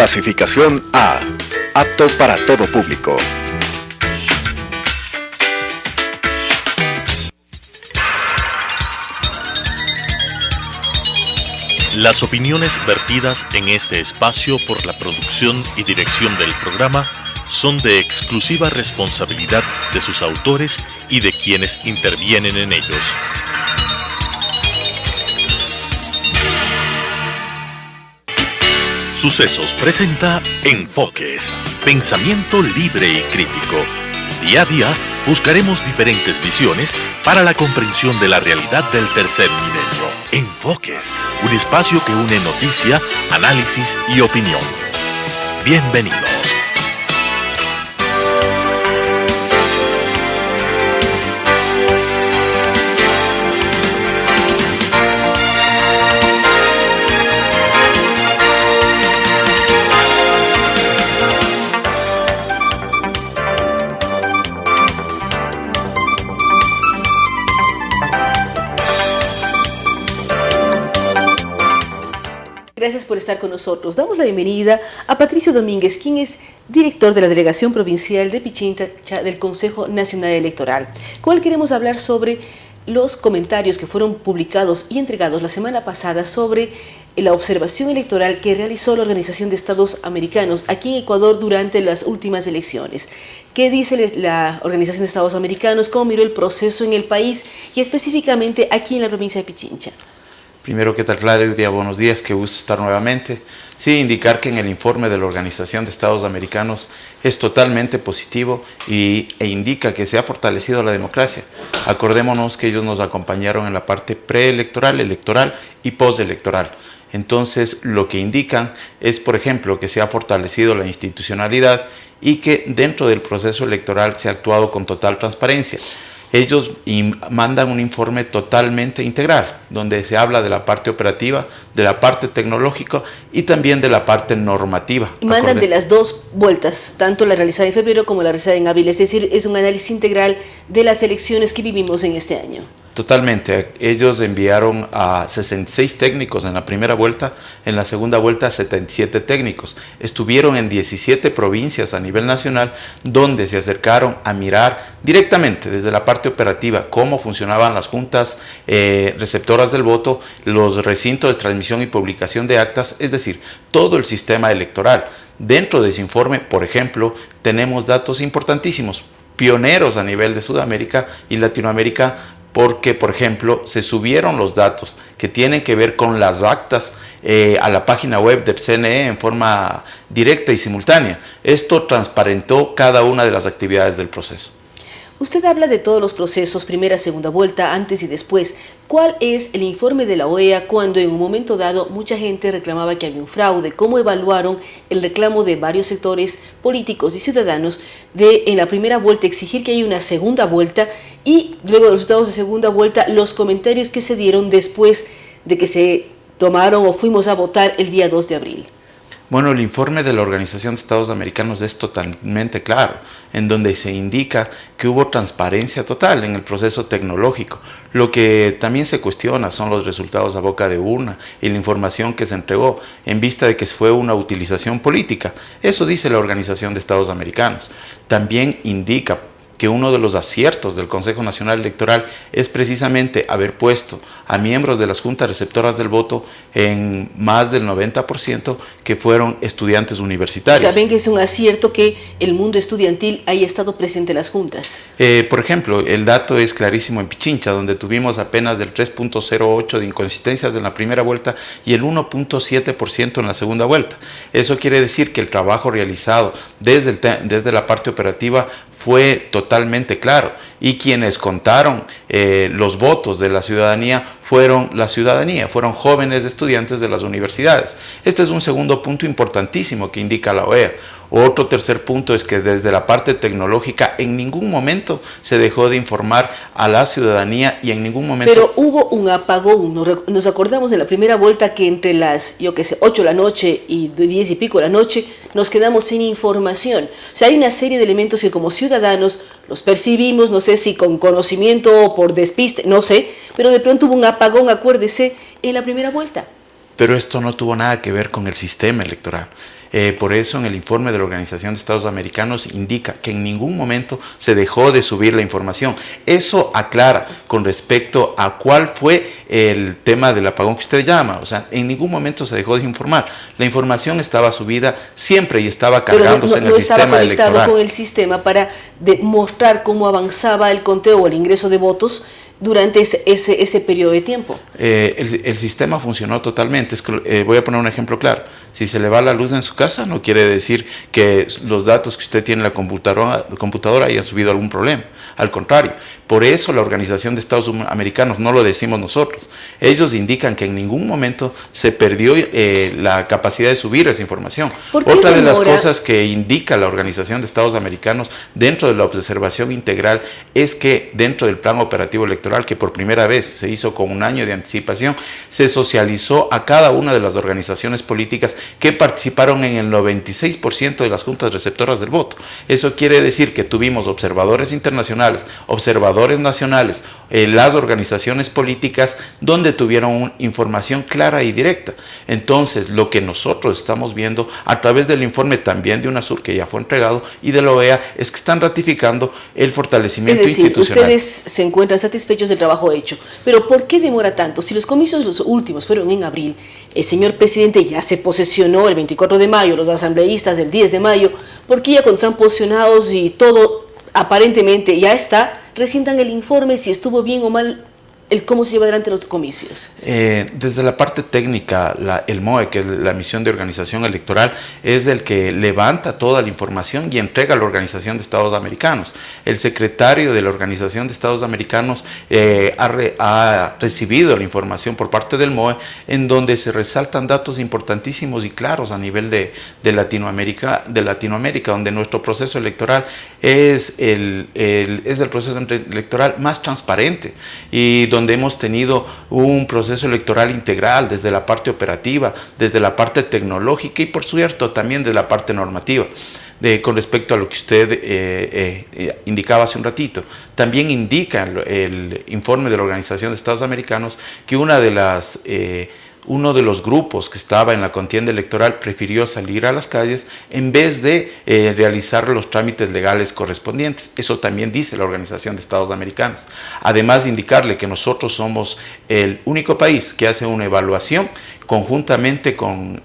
Clasificación A. Apto para todo público. Las opiniones vertidas en este espacio por la producción y dirección del programa son de exclusiva responsabilidad de sus autores y de quienes intervienen en ellos. Sucesos presenta Enfoques, pensamiento libre y crítico. Día a día buscaremos diferentes visiones para la comprensión de la realidad del tercer milenio. Enfoques, un espacio que une noticia, análisis y opinión. Bienvenidos. Gracias por estar con nosotros. Damos la bienvenida a Patricio Domínguez, quien es director de la Delegación Provincial de Pichincha del Consejo Nacional Electoral. Con él queremos hablar sobre los comentarios que fueron publicados y entregados la semana pasada sobre la observación electoral que realizó la Organización de Estados Americanos aquí en Ecuador durante las últimas elecciones. ¿Qué dice la Organización de Estados Americanos? ¿Cómo miró el proceso en el país y específicamente aquí en la provincia de Pichincha? Primero, ¿qué tal, Claudia? Buenos días, qué gusto estar nuevamente. Sí, indicar que en el informe de la Organización de Estados Americanos es totalmente positivo e indica que se ha fortalecido la democracia. Acordémonos que ellos nos acompañaron en la parte preelectoral, electoral y postelectoral. Entonces, lo que indican es, por ejemplo, que se ha fortalecido la institucionalidad y que dentro del proceso electoral se ha actuado con total transparencia. Ellos mandan un informe totalmente integral, donde se habla de la parte operativa, de la parte tecnológica y también de la parte normativa. Y mandan de las dos vueltas, tanto la realizada en febrero como la realizada en abril, es decir, es un análisis integral de las elecciones que vivimos en este año. Totalmente. Ellos enviaron a 66 técnicos en la primera vuelta, en la segunda vuelta 77 técnicos. Estuvieron en 17 provincias a nivel nacional, donde se acercaron a mirar directamente desde la parte operativa cómo funcionaban las juntas receptoras del voto, los recintos de transmisión y publicación de actas, es decir, todo el sistema electoral. Dentro de ese informe, por ejemplo, tenemos datos importantísimos, pioneros a nivel de Sudamérica y Latinoamérica, porque, por ejemplo, se subieron los datos que tienen que ver con las actas a la página web del CNE en forma directa y simultánea. Esto transparentó cada una de las actividades del proceso. Usted habla de todos los procesos, primera, segunda vuelta, antes y después. ¿Cuál es el informe de la OEA cuando en un momento dado mucha gente reclamaba que había un fraude? ¿Cómo evaluaron el reclamo de varios sectores políticos y ciudadanos de en la primera vuelta exigir que haya una segunda vuelta y luego de los resultados de segunda vuelta los comentarios que se dieron después de que se tomaron o fuimos a votar el día 2 de abril? Bueno, el informe de la Organización de Estados Americanos es totalmente claro, en donde se indica que hubo transparencia total en el proceso tecnológico. Lo que también se cuestiona son los resultados a boca de urna y la información que se entregó en vista de que fue una utilización política. Eso dice la Organización de Estados Americanos. También indica que uno de los aciertos del Consejo Nacional Electoral es precisamente haber puesto a miembros de las juntas receptoras del voto en más del 90% que fueron estudiantes universitarios. ¿Saben que es un acierto que el mundo estudiantil haya estado presente en las juntas? Por ejemplo, el dato es clarísimo en Pichincha, donde tuvimos apenas del 3.08 de inconsistencias en la primera vuelta y el 1.7% en la segunda vuelta. Eso quiere decir que el trabajo realizado desde la parte operativa fue totalmente claro, y quienes contaron los votos de la ciudadanía fueron jóvenes estudiantes de las universidades. Este es un segundo punto importantísimo que indica la OEA. Otro tercer punto es que desde la parte tecnológica en ningún momento se dejó de informar a la ciudadanía y en ningún momento... Pero hubo un apagón. Nos acordamos de la primera vuelta que entre las, 8 de la noche y 10 y pico de la noche nos quedamos sin información. O sea, hay una serie de elementos que como ciudadanos los percibimos, no sé si con conocimiento o por despiste, no sé, pero de pronto hubo un apagón, acuérdese, en la primera vuelta. pero esto no tuvo nada que ver con el sistema electoral. Por eso en el informe de la Organización de Estados Americanos indica que en ningún momento se dejó de subir la información. Eso aclara con respecto a cuál fue el tema del apagón que usted llama. O sea, en ningún momento se dejó de informar. La información estaba subida siempre y estaba cargándose en el sistema electoral. No estaba conectado con el sistema para demostrar cómo avanzaba el conteo o el ingreso de votos durante ese periodo de tiempo. El sistema funcionó totalmente. Voy a poner un ejemplo claro. Si se le va la luz en su casa, no quiere decir que los datos que usted tiene en la computadora hayan subido algún problema. Al contrario, por eso la Organización de Estados Americanos, no lo decimos nosotros, ellos indican que en ningún momento se perdió la capacidad de subir esa información. Otra de las cosas que indica la Organización de Estados Americanos dentro de la observación integral es que dentro del plan operativo electoral, que por primera vez se hizo con un año de anticipación, se socializó a cada una de las organizaciones políticas que participaron en el 96% de las juntas receptoras del voto. Eso quiere decir que tuvimos observadores internacionales, observadores nacionales, las organizaciones políticas donde tuvieron información clara y directa. Entonces, lo que nosotros estamos viendo a través del informe también de UNASUR, que ya fue entregado, y de la OEA, es que están ratificando el fortalecimiento institucional. Ustedes se encuentran satisfechos del trabajo hecho, pero ¿por qué demora tanto? Si los comicios, los últimos, fueron en abril, el señor presidente ya se posesionó el 24 de mayo, los asambleístas el 10 de mayo, ¿por qué ya cuando están posesionados y todo aparentemente ya está, recientan el informe si estuvo bien o mal el cómo se lleva adelante los comicios? Desde la parte técnica, el MOE, que es la misión de organización electoral, es el que levanta toda la información y entrega a la Organización de Estados Americanos. El secretario de la Organización de Estados Americanos ha recibido la información por parte del MOE, en donde se resaltan datos importantísimos y claros a nivel de Latinoamérica, donde nuestro proceso electoral es el proceso electoral más transparente y donde hemos tenido un proceso electoral integral desde la parte operativa, desde la parte tecnológica y por cierto también de la parte normativa. Con respecto a lo que usted indicaba hace un ratito, también indica el informe de la Organización de Estados Americanos que uno de los grupos que estaba en la contienda electoral prefirió salir a las calles en vez de realizar los trámites legales correspondientes. Eso también dice la Organización de Estados Americanos. Además de indicarle que nosotros somos el único país que hace una evaluación conjuntamente con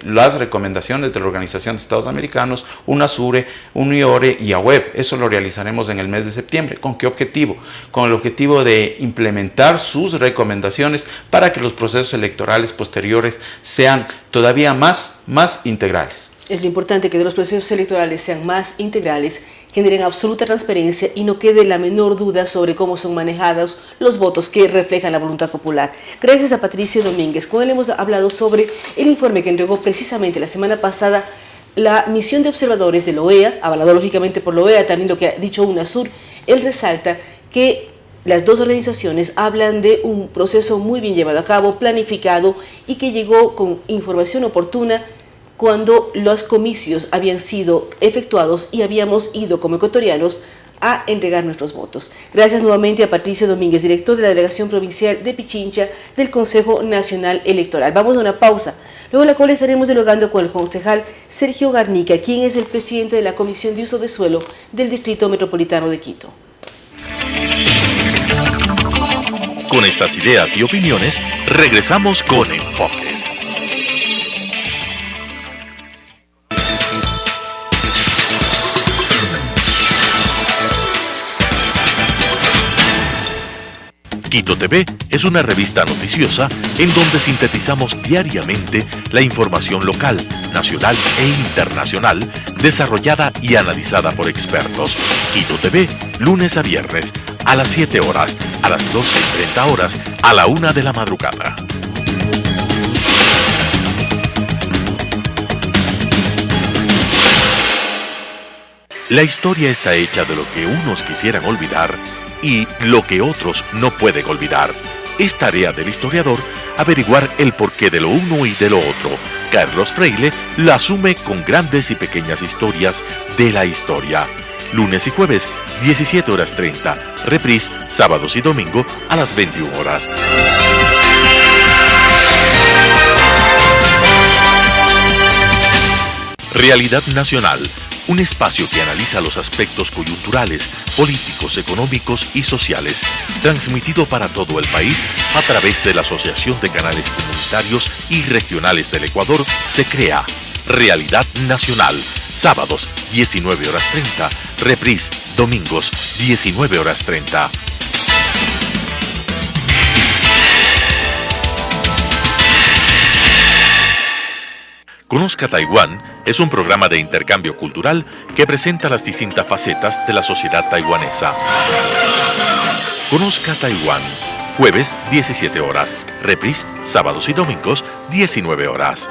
las recomendaciones de la Organización de Estados Americanos, UNASUR, UNIORE y AWEB. Eso lo realizaremos en el mes de septiembre. ¿Con qué objetivo? Con el objetivo de implementar sus recomendaciones para que los procesos electorales posteriores sean todavía más integrales. Es lo importante que los procesos electorales sean más integrales, generen absoluta transparencia y no quede la menor duda sobre cómo son manejados los votos que reflejan la voluntad popular. Gracias a Patricio Domínguez, con él hemos hablado sobre el informe que entregó precisamente la semana pasada la misión de observadores de la OEA, avalado lógicamente por la OEA, también lo que ha dicho UNASUR. Él resalta que las dos organizaciones hablan de un proceso muy bien llevado a cabo, planificado y que llegó con información oportuna cuando los comicios habían sido efectuados y habíamos ido como ecuatorianos a entregar nuestros votos. Gracias nuevamente a Patricio Domínguez, director de la Delegación Provincial de Pichincha del Consejo Nacional Electoral. Vamos a una pausa, luego la cual estaremos dialogando con el concejal Sergio Garnica, quien es el presidente de la Comisión de Uso de Suelo del Distrito Metropolitano de Quito. Con estas ideas y opiniones, regresamos con Enfoques. Quito TV es una revista noticiosa en donde sintetizamos diariamente la información local, nacional e internacional, desarrollada y analizada por expertos. Quito TV, lunes a viernes, a las 7 horas, a las 12:30 horas, a la 1 de la madrugada. La historia está hecha de lo que unos quisieran olvidar y lo que otros no pueden olvidar. Es tarea del historiador averiguar el porqué de lo uno y de lo otro. Carlos Freile la asume con grandes y pequeñas historias de la historia. Lunes y jueves, 17:30. Reprise, sábados y domingo a las 21 horas. Realidad Nacional, un espacio que analiza los aspectos coyunturales, políticos, económicos y sociales, transmitido para todo el país a través de la Asociación de Canales Comunitarios y Regionales del Ecuador, se crea Realidad Nacional, sábados 19:30, reprise domingos 19:30. Conozca Taiwán es un programa de intercambio cultural que presenta las distintas facetas de la sociedad taiwanesa. Conozca Taiwán, jueves 17 horas, reprise sábados y domingos 19 horas.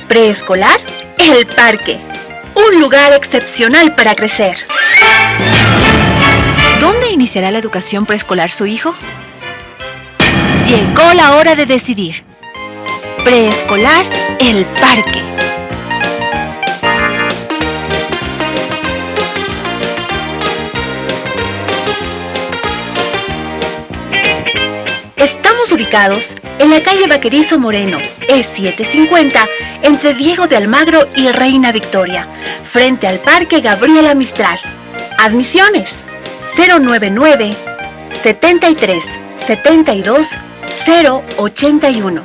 Preescolar, El Parque, un lugar excepcional para crecer. ¿Dónde iniciará la educación preescolar su hijo? Llegó la hora de decidir. Preescolar, El Parque. Estamos ubicados en la calle Vaquerizo Moreno, E750, entre Diego de Almagro y Reina Victoria, frente al Parque Gabriela Mistral. Admisiones 099 73 72 081.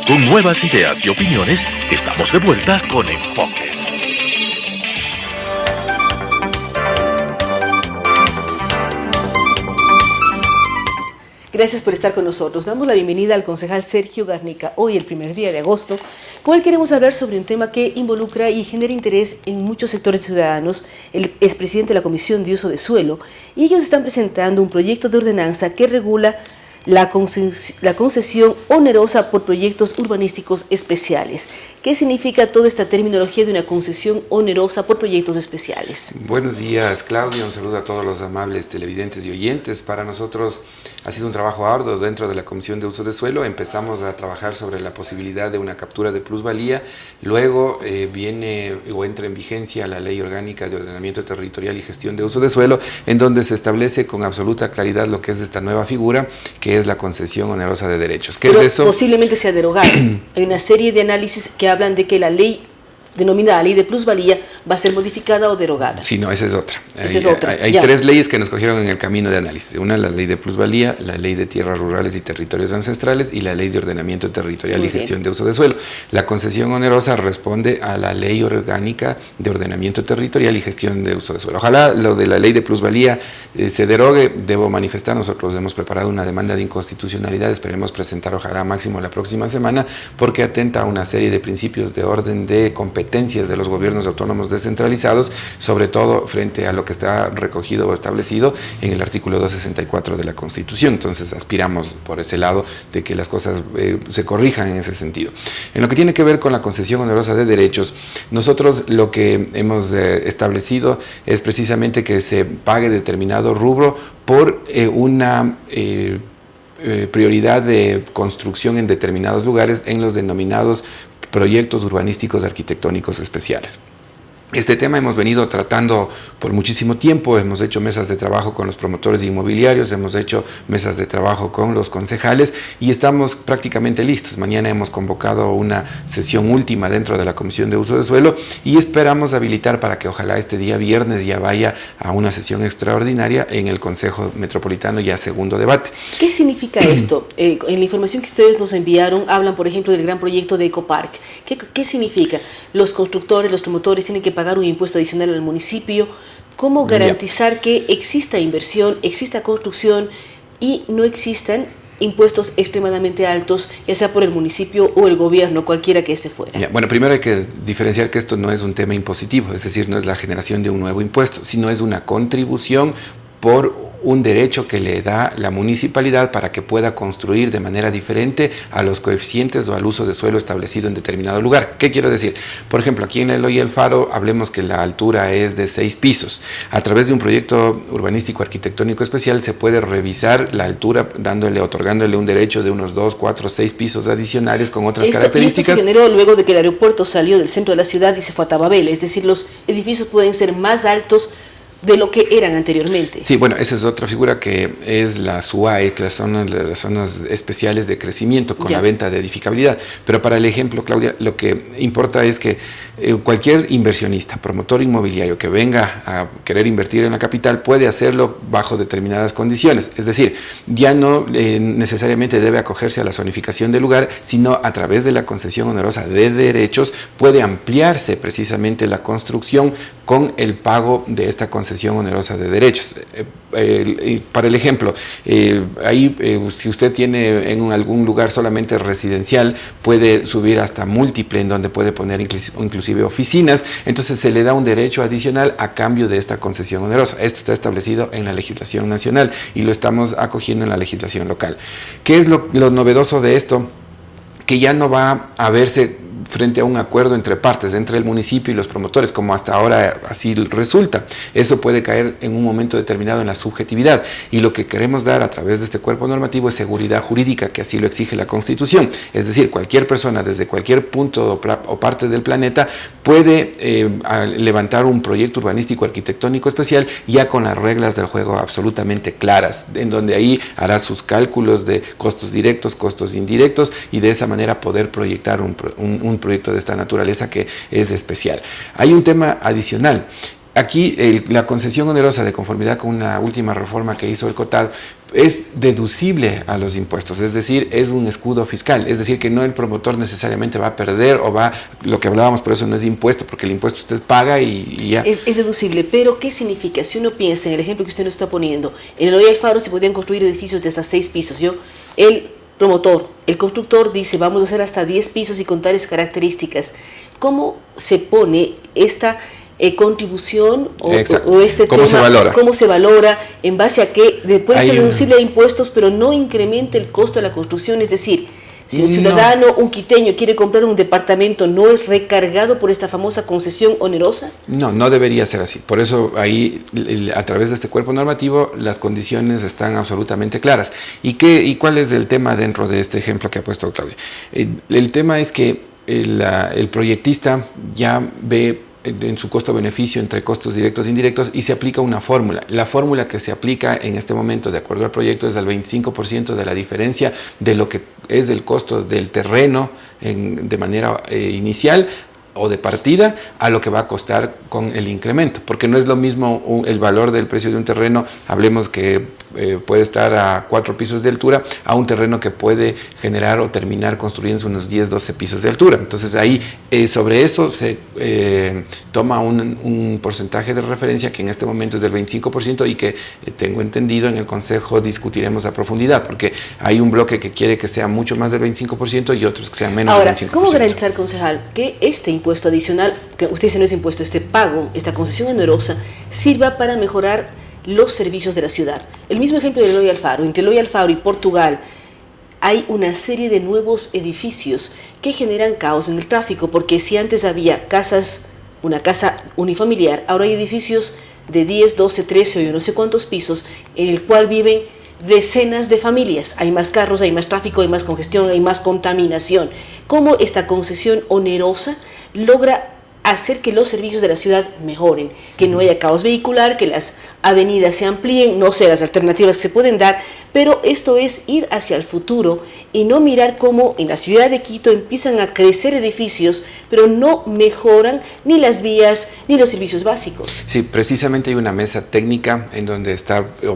Con nuevas ideas y opiniones, estamos de vuelta con Enfoques. Gracias por estar con nosotros. Damos la bienvenida al concejal Sergio Garnica. Hoy, el primer día de agosto, con él queremos hablar sobre un tema que involucra y genera interés en muchos sectores ciudadanos. Él es presidente de la Comisión de Uso de Suelo y ellos están presentando un proyecto de ordenanza que regula la concesión onerosa por proyectos urbanísticos especiales. ¿Qué significa toda esta terminología de una concesión onerosa por proyectos especiales? Buenos días, Claudia. Un saludo a todos los amables televidentes y oyentes. Para nosotros ha sido un trabajo arduo dentro de la Comisión de Uso de Suelo. Empezamos a trabajar sobre la posibilidad de una captura de plusvalía. Luego viene o entra en vigencia la Ley Orgánica de Ordenamiento Territorial y Gestión de Uso de Suelo, en donde se establece con absoluta claridad lo que es esta nueva figura, que es la concesión onerosa de derechos. ¿Qué es eso? Posiblemente sea derogada. Hay una serie de análisis que hablan de que la ley denominada ley de plusvalía va a ser modificada o derogada. Sí, no, esa es otra. Esa es otra. Hay tres leyes que nos cogieron en el camino de análisis. Una, la ley de plusvalía, la ley de tierras rurales y territorios ancestrales y la ley de ordenamiento territorial y gestión de uso de suelo. La concesión onerosa responde a la ley orgánica de ordenamiento territorial y gestión de uso de suelo. Ojalá lo de la ley de plusvalía se derogue. Debo manifestar, nosotros hemos preparado una demanda de inconstitucionalidad, esperemos presentar ojalá máximo la próxima semana, porque atenta a una serie de principios de orden de competencias de los gobiernos autónomos descentralizados, sobre todo frente a lo que está recogido o establecido en el artículo 264 de la Constitución. Entonces aspiramos por ese lado de que las cosas se corrijan en ese sentido. En lo que tiene que ver con la concesión onerosa de derechos, nosotros lo que hemos establecido es precisamente que se pague determinado rubro por una prioridad de construcción en determinados lugares en los denominados proyectos urbanísticos arquitectónicos especiales. Este tema hemos venido tratando por muchísimo tiempo, hemos hecho mesas de trabajo con los promotores inmobiliarios, hemos hecho mesas de trabajo con los concejales y estamos prácticamente listos. Mañana hemos convocado una sesión última dentro de la Comisión de Uso de Suelo y esperamos habilitar para que ojalá este día viernes ya vaya a una sesión extraordinaria en el Consejo Metropolitano ya segundo debate. ¿Qué significa esto? En la información que ustedes nos enviaron hablan, por ejemplo, del gran proyecto de Ecopark. ¿Qué significa? Los constructores, los promotores tienen que pagar un impuesto adicional al municipio. ¿Cómo garantizar que exista inversión, exista construcción y no existan impuestos extremadamente altos, ya sea por el municipio o el gobierno, cualquiera que ese fuera? Bueno, primero hay que diferenciar que esto no es un tema impositivo, es decir, no es la generación de un nuevo impuesto, sino es una contribución por un derecho que le da la municipalidad para que pueda construir de manera diferente a los coeficientes o al uso de suelo establecido en determinado lugar. ¿Qué quiero decir? Por ejemplo, aquí en Eloy El Faro, hablemos que la altura es de 6 pisos. A través de un proyecto urbanístico arquitectónico especial se puede revisar la altura, otorgándole un derecho de unos 2, 4, 6 pisos adicionales con otras características. Y esto se generó luego de que el aeropuerto salió del centro de la ciudad y se fue a Tababel, es decir, los edificios pueden ser más altos de lo que eran anteriormente. Sí, bueno, esa es otra figura que es la SUAE, que son las zonas especiales de crecimiento con la venta de edificabilidad. Pero para el ejemplo, Claudia, lo que importa es que cualquier inversionista, promotor inmobiliario que venga a querer invertir en la capital puede hacerlo bajo determinadas condiciones. Es decir, ya no necesariamente debe acogerse a la zonificación del lugar, sino a través de la concesión onerosa de derechos puede ampliarse precisamente la construcción con el pago de esta concesión onerosa de derechos. Para el ejemplo, si usted tiene en algún lugar solamente residencial, puede subir hasta múltiple, en donde puede poner inclusive oficinas, entonces se le da un derecho adicional a cambio de esta concesión onerosa. Esto está establecido en la legislación nacional y lo estamos acogiendo en la legislación local. ¿Qué es lo novedoso de esto? Que ya no va a verse frente a un acuerdo entre partes, entre el municipio y los promotores, como hasta ahora así resulta. Eso puede caer en un momento determinado en la subjetividad, y lo que queremos dar a través de este cuerpo normativo es seguridad jurídica, que así lo exige la Constitución. Es decir, cualquier persona desde cualquier punto o parte del planeta puede levantar un proyecto urbanístico arquitectónico especial ya con las reglas del juego absolutamente claras, en donde ahí hará sus cálculos de costos directos, costos indirectos, y de esa manera poder proyectar un proyecto de esta naturaleza que es especial. Hay un tema adicional. Aquí la concesión onerosa, de conformidad con una última reforma que hizo el COTAD, es deducible a los impuestos, es decir, es un escudo fiscal, es decir, que no el promotor necesariamente va a perder lo que hablábamos, por eso no es impuesto, porque el impuesto usted paga y ya. Es deducible, pero ¿qué significa? Si uno piensa en el ejemplo que usted nos está poniendo, en Eloy El Faro se podían construir edificios de hasta 6 pisos, el promotor, el constructor dice, vamos a hacer hasta 10 pisos y con tales características. ¿Cómo se pone esta contribución o este ¿Cómo tema? Se valora? ¿Cómo se valora? ¿En base a qué? Puede ser deducible a impuestos, pero no incrementa el costo de la construcción. Es decir, si un ciudadano, un quiteño, quiere comprar un departamento, ¿no es recargado por esta famosa concesión onerosa? No debería ser así. Por eso ahí, a través de este cuerpo normativo, las condiciones están absolutamente claras. ¿Y cuál es el tema dentro de este ejemplo que ha puesto Claudia? El tema es que el proyectista ya ve en su costo-beneficio entre costos directos e indirectos y se aplica una fórmula. La fórmula que se aplica en este momento, de acuerdo al proyecto, es al 25% de la diferencia de lo que es el costo del terreno de manera inicial o de partida a lo que va a costar con el incremento, porque no es lo mismo el valor del precio de un terreno, hablemos que puede estar a 4 pisos de altura, a un terreno que puede generar o terminar construyendo unos 10, 12 pisos de altura. Entonces ahí sobre eso se toma un porcentaje de referencia que en este momento es del 25% y que tengo entendido en el Consejo discutiremos a profundidad, porque hay un bloque que quiere que sea mucho más del 25% y otros que sean menos del 25%. Ahora, ¿cómo garantizar, concejal, que este impuesto adicional, que usted dice no es impuesto, este pago, esta concesión onerosa, sirva para mejorar los servicios de la ciudad? El mismo ejemplo de Eloy El Faro. Entre Eloy El Faro y Portugal hay una serie de nuevos edificios que generan caos en el tráfico, porque si antes había una casa unifamiliar, ahora hay edificios de 10, 12, 13 o yo no sé cuántos pisos en el cual viven decenas de familias. Hay más carros, hay más tráfico, hay más congestión, hay más contaminación. ¿Cómo esta concesión onerosa logra hacer que los servicios de la ciudad mejoren, que no haya caos vehicular, que las avenidas se amplíen, no sé, las alternativas que se pueden dar, pero esto es ir hacia el futuro y no mirar cómo en la ciudad de Quito empiezan a crecer edificios, pero no mejoran ni las vías ni los servicios básicos? Sí, precisamente hay una mesa técnica en donde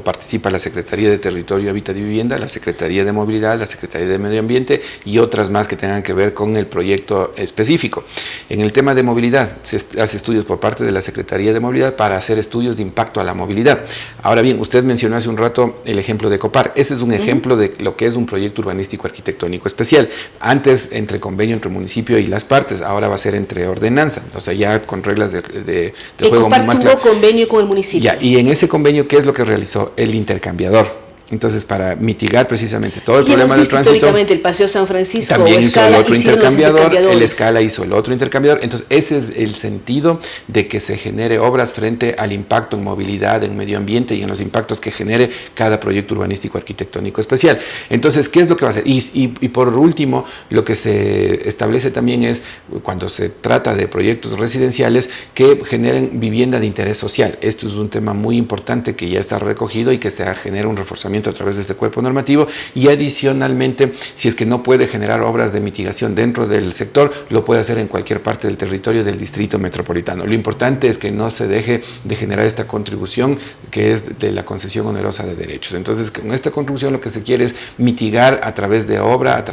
participa la Secretaría de Territorio, Hábitat y Vivienda, la Secretaría de Movilidad, la Secretaría de Medio Ambiente y otras más que tengan que ver con el proyecto específico. En el tema de movilidad, se hace estudios por parte de la Secretaría de Movilidad para hacer estudios de impacto a la movilidad. movilidad. Ahora bien, usted mencionó hace un rato el ejemplo de Copar. Ese es un ejemplo de lo que es un proyecto urbanístico arquitectónico especial. Antes entre convenio entre municipio y las partes, ahora va a ser entre ordenanza, o sea, ya con reglas de juego Copar más tuvo claras. convenio con el municipio. Ya, y en ese convenio, ¿qué es lo que realizó? El intercambiador. Entonces, para mitigar precisamente todo el problema del tránsito, históricamente el Paseo San Francisco también o hizo Escala, el otro intercambiador, el intercambiadores. Escala hizo el otro intercambiador. Entonces, ese es el sentido de que se genere obras frente al impacto en movilidad, en medio ambiente y en los impactos que genere cada proyecto urbanístico arquitectónico especial. Entonces, ¿qué es lo que va a hacer? Y por último, lo que se establece también es, cuando se trata de proyectos residenciales, que generen vivienda de interés social. Esto es un tema muy importante que ya está recogido y que se genera un reforzamiento a través de este cuerpo normativo, y adicionalmente, si es que no puede generar obras de mitigación dentro del sector, lo puede hacer en cualquier parte del territorio del distrito metropolitano. Lo importante es que no se deje de generar esta contribución que es de la concesión onerosa de derechos. Entonces, con esta contribución lo que se quiere es mitigar a través de obra,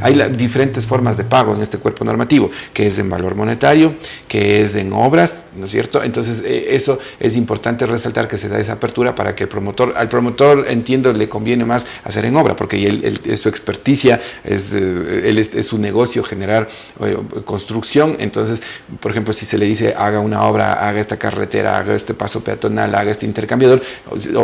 hay diferentes formas de pago en este cuerpo normativo, que es en valor monetario, que es en obras, ¿no es cierto? Entonces, eso es importante resaltar, que se da esa apertura para que al promotor, entiendo, le conviene más hacer en obra, porque es su experticia, es su negocio generar construcción. Entonces, por ejemplo, si se le dice haga una obra, haga esta carretera, haga este paso peatonal, haga este intercambiador,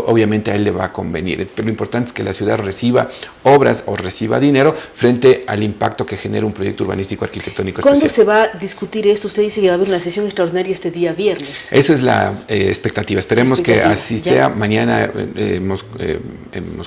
obviamente a él le va a convenir. Pero lo importante es que la ciudad reciba obras o reciba dinero frente al impacto que genera un proyecto urbanístico arquitectónico especial. ¿Cuándo se va a discutir esto? Usted dice que va a haber una sesión extraordinaria este día viernes. Eso es la expectativa. Esperemos que así sea. Mañana hemos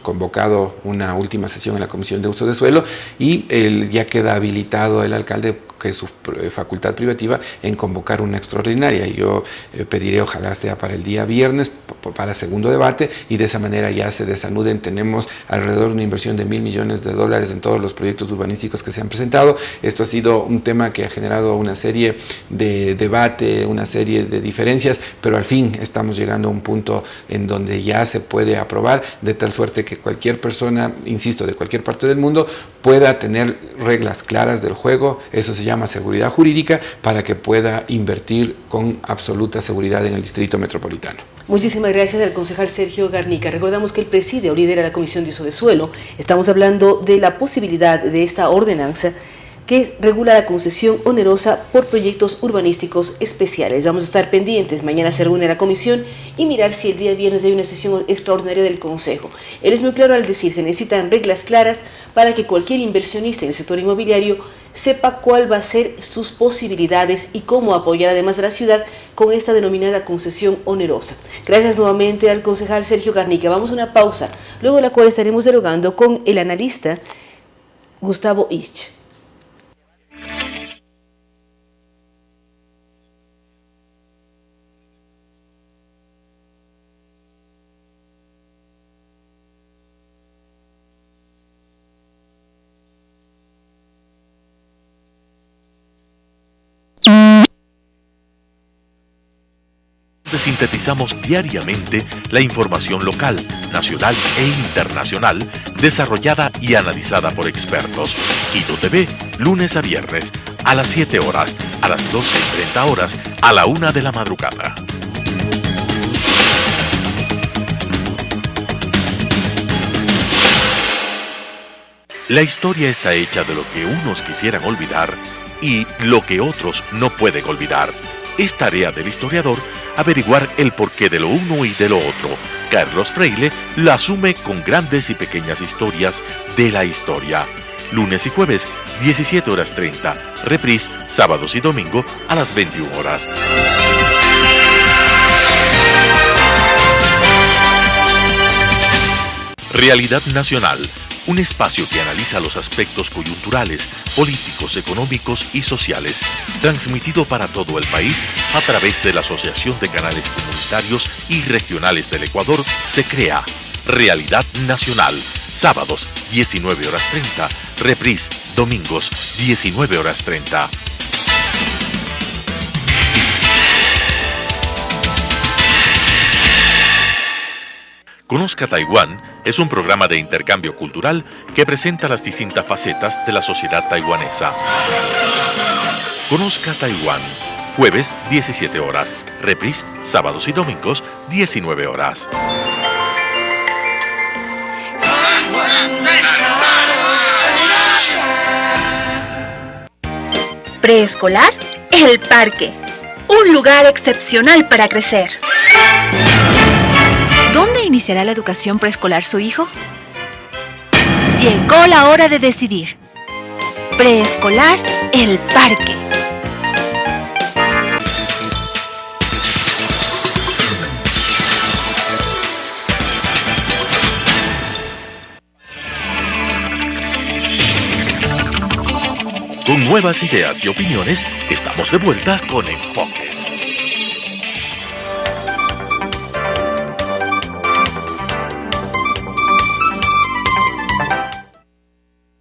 convocado una última sesión en la Comisión de Uso de Suelo y ya queda habilitado el alcalde, que es su facultad privativa, en convocar una extraordinaria. Yo pediré, ojalá sea para el día viernes, para segundo debate, y de esa manera ya se desanuden. Tenemos alrededor de una inversión de $1.000 millones en todos los proyectos urbanísticos que se han presentado. Esto ha sido un tema que ha generado una serie de debate, una serie de diferencias, pero al fin estamos llegando a un punto en donde ya se puede aprobar, de tal suerte que cualquier persona, insisto, de cualquier parte del mundo, pueda tener reglas claras del juego. Eso se llama seguridad jurídica, para que pueda invertir con absoluta seguridad en el distrito metropolitano. Muchísimas gracias al concejal Sergio Garnica. Recordamos que él preside o lidera la Comisión de Uso de Suelo. Estamos hablando de la posibilidad de esta ordenanza que regula la concesión onerosa por proyectos urbanísticos especiales. Vamos a estar pendientes. Mañana se reúne la comisión y mirar si el día viernes hay una sesión extraordinaria del Consejo. Él es muy claro al decir, se necesitan reglas claras para que cualquier inversionista en el sector inmobiliario sepa cuál va a ser sus posibilidades y cómo apoyar además a la ciudad con esta denominada concesión onerosa. Gracias nuevamente al concejal Sergio Garnica. Vamos a una pausa, luego de la cual estaremos dialogando con el analista Gustavo Ich. Sintetizamos diariamente la información local, nacional e internacional, desarrollada y analizada por expertos. Quito TV, lunes a viernes, a las 7 horas, a las 12:30 horas, a la 1 de la madrugada. La historia está hecha de lo que unos quisieran olvidar y lo que otros no pueden olvidar. Es tarea del historiador averiguar el porqué de lo uno y de lo otro. Carlos Freile la asume con grandes y pequeñas historias de la historia. Lunes y jueves, 17:30. Reprise, sábados y domingo a las 21 horas. Realidad Nacional. Un espacio que analiza los aspectos coyunturales, políticos, económicos y sociales, transmitido para todo el país a través de la Asociación de Canales Comunitarios y Regionales del Ecuador, se crea Realidad Nacional, sábados 19:30, reprise domingos 19:30. Conozca Taiwán es un programa de intercambio cultural que presenta las distintas facetas de la sociedad taiwanesa. Conozca Taiwán, jueves 17 horas, reprise sábados y domingos 19 horas. Preescolar, El Parque. Un lugar excepcional para crecer. ¿Dónde iniciará la educación preescolar su hijo? Llegó la hora de decidir. Preescolar, El Parque. Con nuevas ideas y opiniones, estamos de vuelta con Enfoques.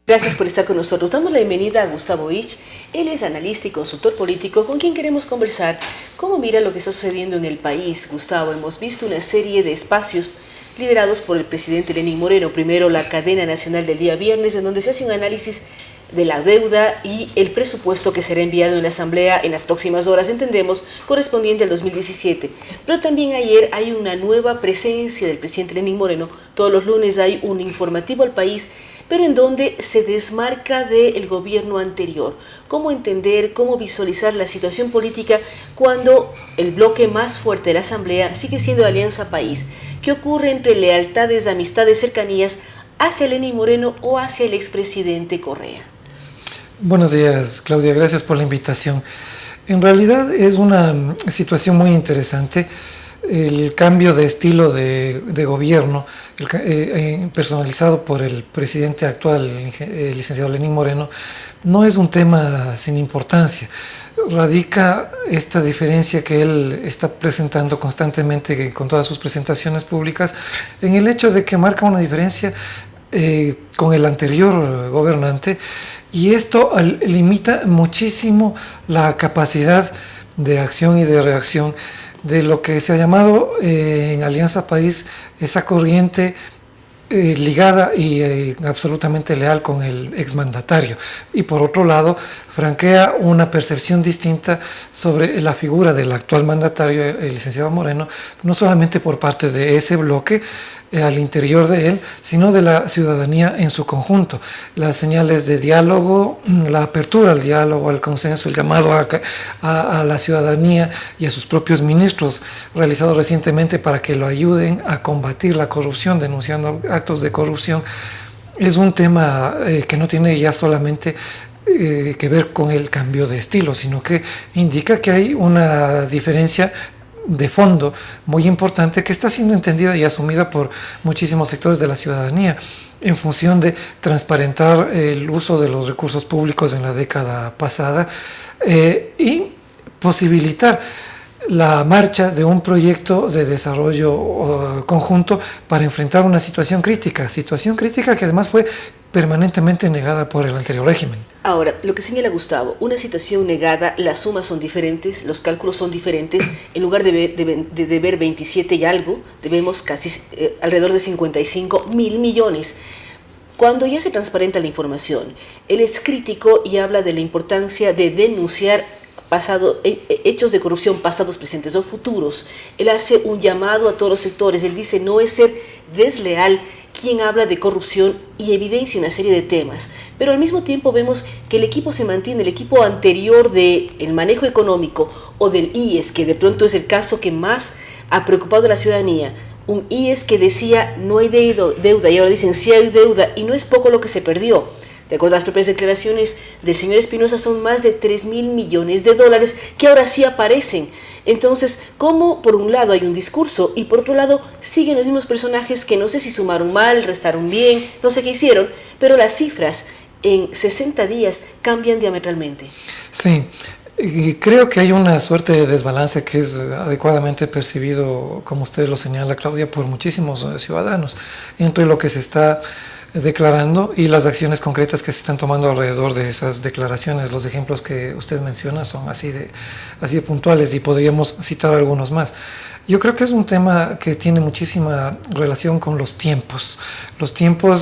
Gracias por estar con nosotros. Damos la bienvenida a Gustavo Ich. Él es analista y consultor político con quien queremos conversar cómo mira lo que está sucediendo en el país. Gustavo, hemos visto una serie de espacios liderados por el presidente Lenín Moreno. Primero, la cadena nacional del día viernes, en donde se hace un análisis de la deuda y el presupuesto que será enviado en la Asamblea en las próximas horas, entendemos, correspondiente al 2017. Pero también ayer hay una nueva presencia del presidente Lenín Moreno. Todos los lunes hay un informativo al país, pero en donde se desmarca del gobierno anterior. ¿Cómo entender, cómo visualizar la situación política cuando el bloque más fuerte de la Asamblea sigue siendo Alianza País? ¿Qué ocurre entre lealtades, amistades, cercanías hacia Lenín Moreno o hacia el expresidente Correa? Buenos días, Claudia, gracias por la invitación. En realidad es una situación muy interesante. El cambio de estilo de gobierno personalizado por el presidente actual, el licenciado Lenín Moreno, no es un tema sin importancia. Radica esta diferencia que él está presentando constantemente con todas sus presentaciones públicas en el hecho de que marca una diferencia con el anterior gobernante, y esto limita muchísimo la capacidad de acción y de reacción de lo que se ha llamado en Alianza País esa corriente ligada y absolutamente leal con el exmandatario, y por otro lado franquea una percepción distinta sobre la figura del actual mandatario, el licenciado Moreno, no solamente por parte de ese bloque al interior de él, sino de la ciudadanía en su conjunto. Las señales de diálogo, la apertura al diálogo, al consenso, el llamado a la ciudadanía y a sus propios ministros realizados recientemente para que lo ayuden a combatir la corrupción, denunciando actos de corrupción, es un tema que no tiene ya solamente que ver con el cambio de estilo, sino que indica que hay una diferencia de fondo muy importante que está siendo entendida y asumida por muchísimos sectores de la ciudadanía en función de transparentar el uso de los recursos públicos en la década pasada y posibilitar la marcha de un proyecto de desarrollo conjunto para enfrentar una situación crítica que además fue permanentemente negada por el anterior régimen. Ahora, lo que señala Gustavo, una situación negada, las sumas son diferentes, los cálculos son diferentes. En lugar de ver 27 y algo, debemos casi alrededor de 55.000 millones. Cuando ya se transparenta la información, él es crítico y habla de la importancia de denunciar hechos de corrupción pasados, presentes o futuros. Él hace un llamado a todos los sectores. Él dice no es ser desleal quien habla de corrupción y evidencia una serie de temas. Pero al mismo tiempo vemos que el equipo se mantiene, el equipo anterior del manejo económico o del IES, que de pronto es el caso que más ha preocupado a la ciudadanía. Un IES que decía no hay deuda y ahora dicen sí hay deuda, y no es poco lo que se perdió. De acuerdo a las propias declaraciones del señor Espinosa, son más de 3.000 millones de dólares que ahora sí aparecen. Entonces, ¿cómo por un lado hay un discurso y por otro lado siguen los mismos personajes que no sé si sumaron mal, restaron bien, no sé qué hicieron, pero las cifras en 60 días cambian diametralmente? Sí. Y creo que hay una suerte de desbalance que es adecuadamente percibido, como usted lo señala, Claudia, por muchísimos ciudadanos, entre lo que se está declarando y las acciones concretas que se están tomando alrededor de esas declaraciones. Los ejemplos que usted menciona son así de puntuales y podríamos citar algunos más. Yo creo que es un tema que tiene muchísima relación con los tiempos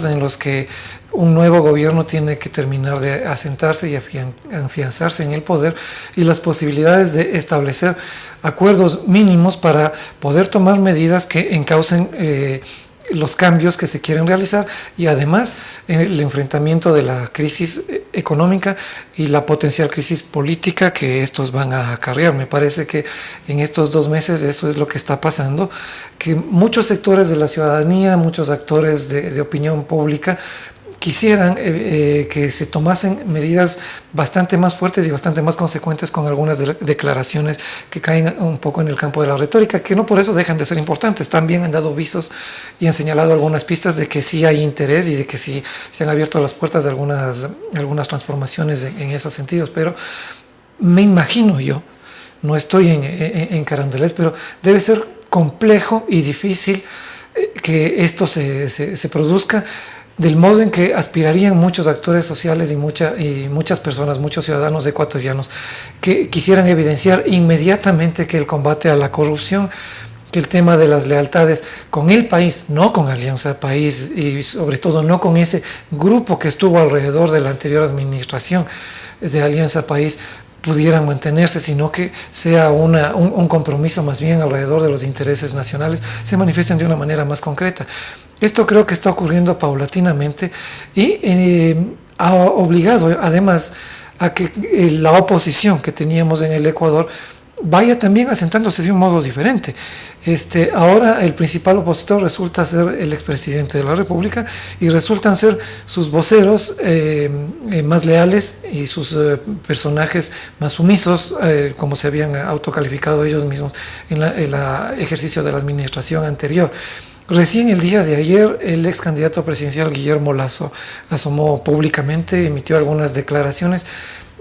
en los que un nuevo gobierno tiene que terminar de asentarse y afianzarse en el poder, y las posibilidades de establecer acuerdos mínimos para poder tomar medidas que encaucen los cambios que se quieren realizar, y además el enfrentamiento de la crisis económica y la potencial crisis política que estos van a acarrear. Me parece que en estos 2 meses eso es lo que está pasando, que muchos sectores de la ciudadanía, muchos actores de opinión pública quisieran que se tomasen medidas bastante más fuertes y bastante más consecuentes con algunas declaraciones que caen un poco en el campo de la retórica, que no por eso dejan de ser importantes. También han dado visos y han señalado algunas pistas de que sí hay interés y de que sí se han abierto las puertas de algunas transformaciones en esos sentidos. Pero me imagino yo, no estoy en Carondelet, pero debe ser complejo y difícil que esto se produzca del modo en que aspirarían muchos actores sociales y muchas personas, muchos ciudadanos ecuatorianos, que quisieran evidenciar inmediatamente que el combate a la corrupción, que el tema de las lealtades con el país, no con Alianza País, y sobre todo no con ese grupo que estuvo alrededor de la anterior administración de Alianza País, pudieran mantenerse, sino que sea un compromiso más bien alrededor de los intereses nacionales, se manifiesten de una manera más concreta. Esto creo que está ocurriendo paulatinamente y ha obligado además a que la oposición que teníamos en el Ecuador vaya también asentándose de un modo diferente. Ahora el principal opositor resulta ser el expresidente de la República y resultan ser sus voceros más leales y sus personajes más sumisos, como se habían autocalificado ellos mismos en el ejercicio de la administración anterior. Recién el día de ayer, el ex candidato presidencial Guillermo Lasso asomó públicamente, emitió algunas declaraciones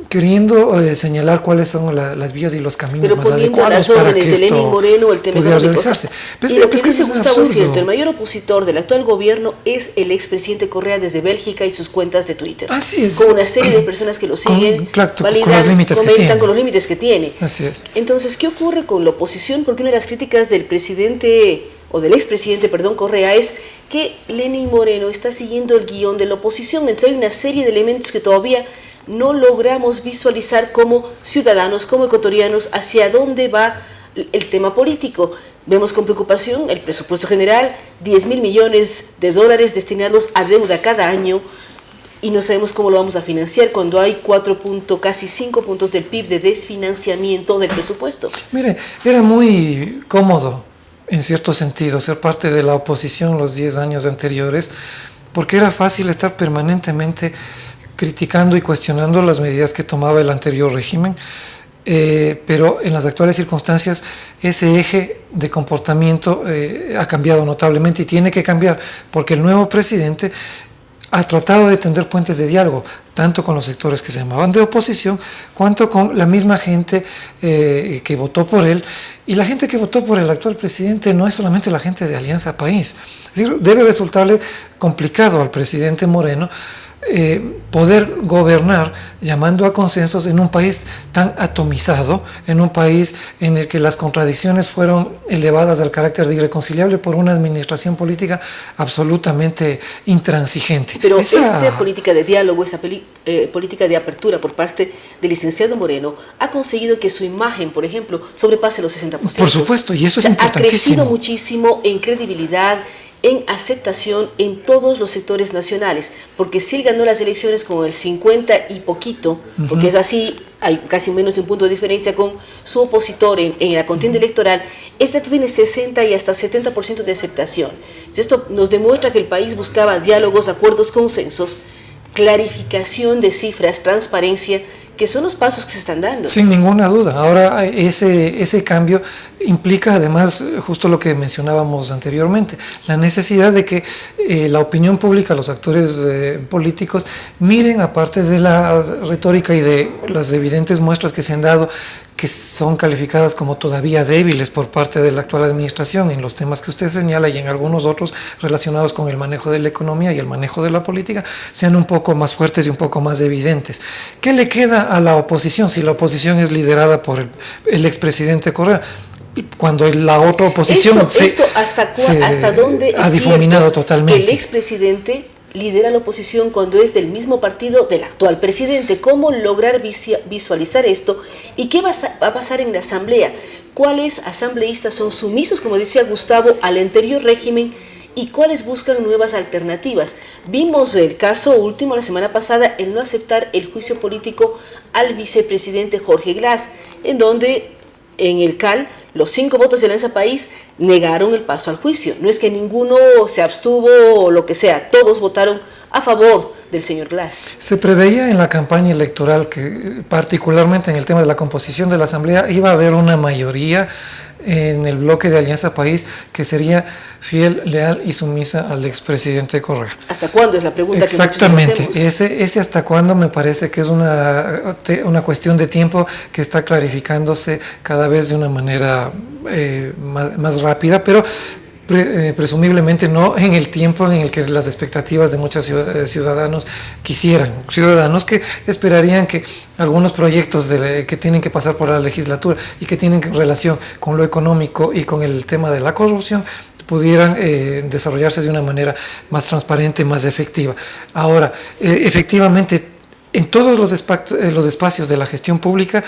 queriendo señalar cuáles son las vías y los caminos más adecuados para que esto Moreno, el tema pudiera realizarse. Y lo que dice Gustavo es cierto, el mayor opositor del actual gobierno es el expresidente Correa desde Bélgica y sus cuentas de Twitter. Así es. Con una serie de personas que lo siguen, validan, con los límites que tiene. Con los límites que tiene. Así es. Entonces, ¿qué ocurre con la oposición? Porque una de las críticas del presidente, o del expresidente, Correa, es que Lenín Moreno está siguiendo el guión de la oposición. Entonces hay una serie de elementos que todavía no logramos visualizar como ciudadanos, como ecuatorianos, hacia dónde va el tema político. Vemos con preocupación el presupuesto general, 10.000 millones de dólares destinados a deuda cada año, y no sabemos cómo lo vamos a financiar cuando hay casi 5 puntos del PIB de desfinanciamiento del presupuesto. Mire, era muy cómodo, en cierto sentido, ser parte de la oposición los 10 años anteriores, porque era fácil estar permanentemente criticando y cuestionando las medidas que tomaba el anterior régimen, pero en las actuales circunstancias ese eje de comportamiento ha cambiado notablemente y tiene que cambiar, porque el nuevo presidente ha tratado de tender puentes de diálogo, tanto con los sectores que se llamaban de oposición, cuanto con la misma gente que votó por él. Y la gente que votó por el actual presidente no es solamente la gente de Alianza País. Es decir, debe resultarle complicado al presidente Moreno poder gobernar llamando a consensos en un país tan atomizado, en un país en el que las contradicciones fueron elevadas al carácter de irreconciliable por una administración política absolutamente intransigente. Pero esta política de diálogo, esta política de apertura por parte del licenciado Moreno ha conseguido que su imagen, por ejemplo, sobrepase los 60%. Por supuesto, y eso es importantísimo. Ha crecido muchísimo en credibilidad, en aceptación en todos los sectores nacionales, porque si él ganó las elecciones con el 50 y poquito, porque es así, hay casi menos de un punto de diferencia con su opositor en la contienda electoral, este tiene 60 y hasta 70% de aceptación. Entonces, esto nos demuestra que el país buscaba diálogos, acuerdos, consensos, clarificación de cifras, transparencia, que son los pasos que se están dando. Sin ninguna duda. Ahora ese cambio implica además justo lo que mencionábamos anteriormente, la necesidad de que la opinión pública, los actores políticos, miren, aparte de la retórica y de las evidentes muestras que se han dado, que son calificadas como todavía débiles por parte de la actual administración en los temas que usted señala y en algunos otros relacionados con el manejo de la economía y el manejo de la política, sean un poco más fuertes y un poco más evidentes. ¿Qué le queda a la oposición si la oposición es liderada por el expresidente Correa? Cuando la otra oposición ¿hasta dónde ha difuminado totalmente? Que el expresidente lidera la oposición cuando es del mismo partido del actual presidente. ¿Cómo lograr visualizar esto? ¿Y qué va a pasar en la asamblea? ¿Cuáles asambleístas son sumisos, como decía Gustavo, al anterior régimen y cuáles buscan nuevas alternativas? Vimos el caso último la semana pasada, el no aceptar el juicio político al vicepresidente Jorge Glass, en donde en el CAL los 5 votos de Alianza País negaron el paso al juicio. No es que ninguno se abstuvo o lo que sea, todos votaron a favor del señor Glass. Se preveía en la campaña electoral que particularmente en el tema de la composición de la Asamblea iba a haber una mayoría en el bloque de Alianza País que sería fiel, leal y sumisa al expresidente Correa. ¿Hasta cuándo es la pregunta? Exactamente, que muchos nos hacemos? ese hasta cuándo me parece que es una cuestión de tiempo que está clarificándose cada vez de una manera más rápida, pero presumiblemente no en el tiempo en el que las expectativas de muchos ciudadanos quisieran, ciudadanos que esperarían que algunos proyectos que tienen que pasar por la legislatura y que tienen relación con lo económico y con el tema de la corrupción pudieran desarrollarse de una manera más transparente, más efectiva. Ahora, efectivamente, en todos los espacios de la gestión pública,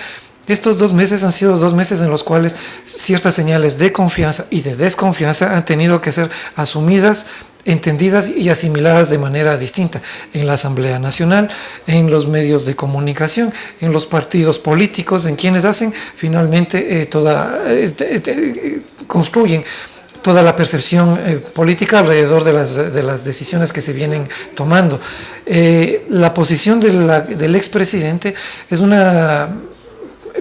estos 2 meses han sido 2 meses en los cuales ciertas señales de confianza y de desconfianza han tenido que ser asumidas, entendidas y asimiladas de manera distinta en la Asamblea Nacional, en los medios de comunicación, en los partidos políticos, en quienes hacen finalmente construyen toda la percepción política alrededor de las decisiones que se vienen tomando. La posición del expresidente es una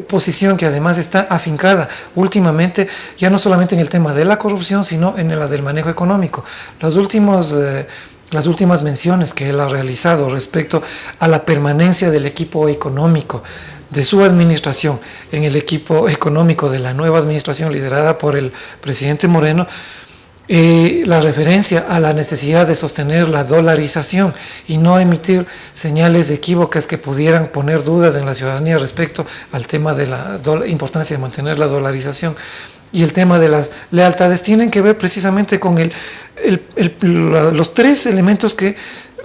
posición que además está afincada últimamente ya no solamente en el tema de la corrupción, sino en la del manejo económico. Las últimas menciones que él ha realizado respecto a la permanencia del equipo económico de su administración en el equipo económico de la nueva administración liderada por el presidente Moreno, la referencia a la necesidad de sostener la dolarización y no emitir señales equívocas que pudieran poner dudas en la ciudadanía respecto al tema de la importancia de mantener la dolarización y el tema de las lealtades, tienen que ver precisamente con los 3 elementos que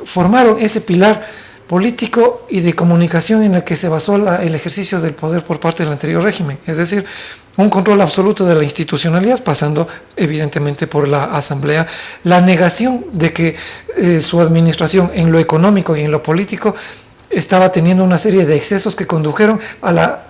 formaron ese pilar político y de comunicación en el que se basó el ejercicio del poder por parte del anterior régimen, es decir, un control absoluto de la institucionalidad, pasando evidentemente por la Asamblea, la negación de que su administración en lo económico y en lo político estaba teniendo una serie de excesos que condujeron a la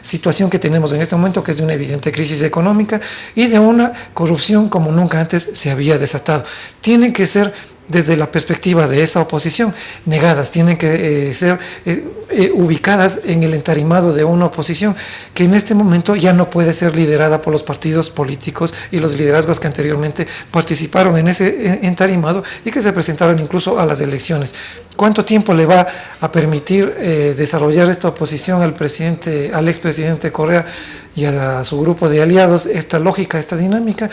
situación que tenemos en este momento, que es de una evidente crisis económica y de una corrupción como nunca antes se había desatado. Tienen que ser, desde la perspectiva de esa oposición, negadas, tienen que ser ubicadas en el entarimado de una oposición que en este momento ya no puede ser liderada por los partidos políticos y los liderazgos que anteriormente participaron en ese entarimado y que se presentaron incluso a las elecciones. ¿Cuánto tiempo le va a permitir desarrollar esta oposición al expresidente Correa y a su grupo de aliados esta lógica, esta dinámica?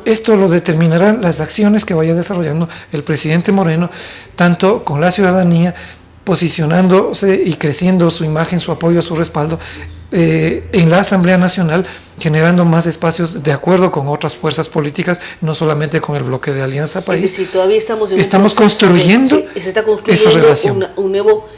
Esto lo determinarán las acciones que vaya desarrollando el presidente Moreno, tanto con la ciudadanía, posicionándose y creciendo su imagen, su apoyo, su respaldo en la Asamblea Nacional, generando más espacios de acuerdo con otras fuerzas políticas, no solamente con el bloque de Alianza País. Es decir, todavía estamos construyendo esa relación, un nuevo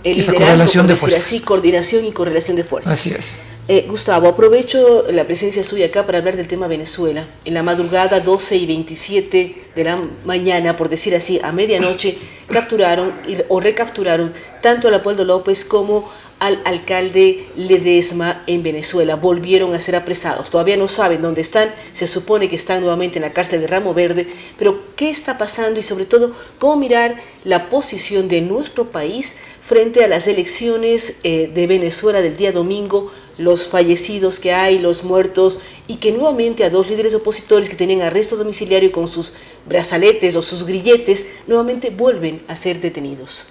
esa correlación de fuerzas. Así, coordinación y correlación de fuerzas. Así es. Gustavo, aprovecho la presencia suya acá para hablar del tema Venezuela. En la madrugada 12:27 de la mañana, por decir así, a medianoche, capturaron o recapturaron tanto a Leopoldo López como al alcalde Ledesma en Venezuela. Volvieron a ser apresados. Todavía no saben dónde están. Se supone que están nuevamente en la cárcel de Ramo Verde. Pero, ¿qué está pasando? Y sobre todo, ¿cómo mirar la posición de nuestro país frente a las elecciones de Venezuela del día domingo? Los fallecidos que hay, los muertos, y que nuevamente a 2 líderes opositores que tenían arresto domiciliario con sus brazaletes o sus grilletes, nuevamente vuelven a ser detenidos.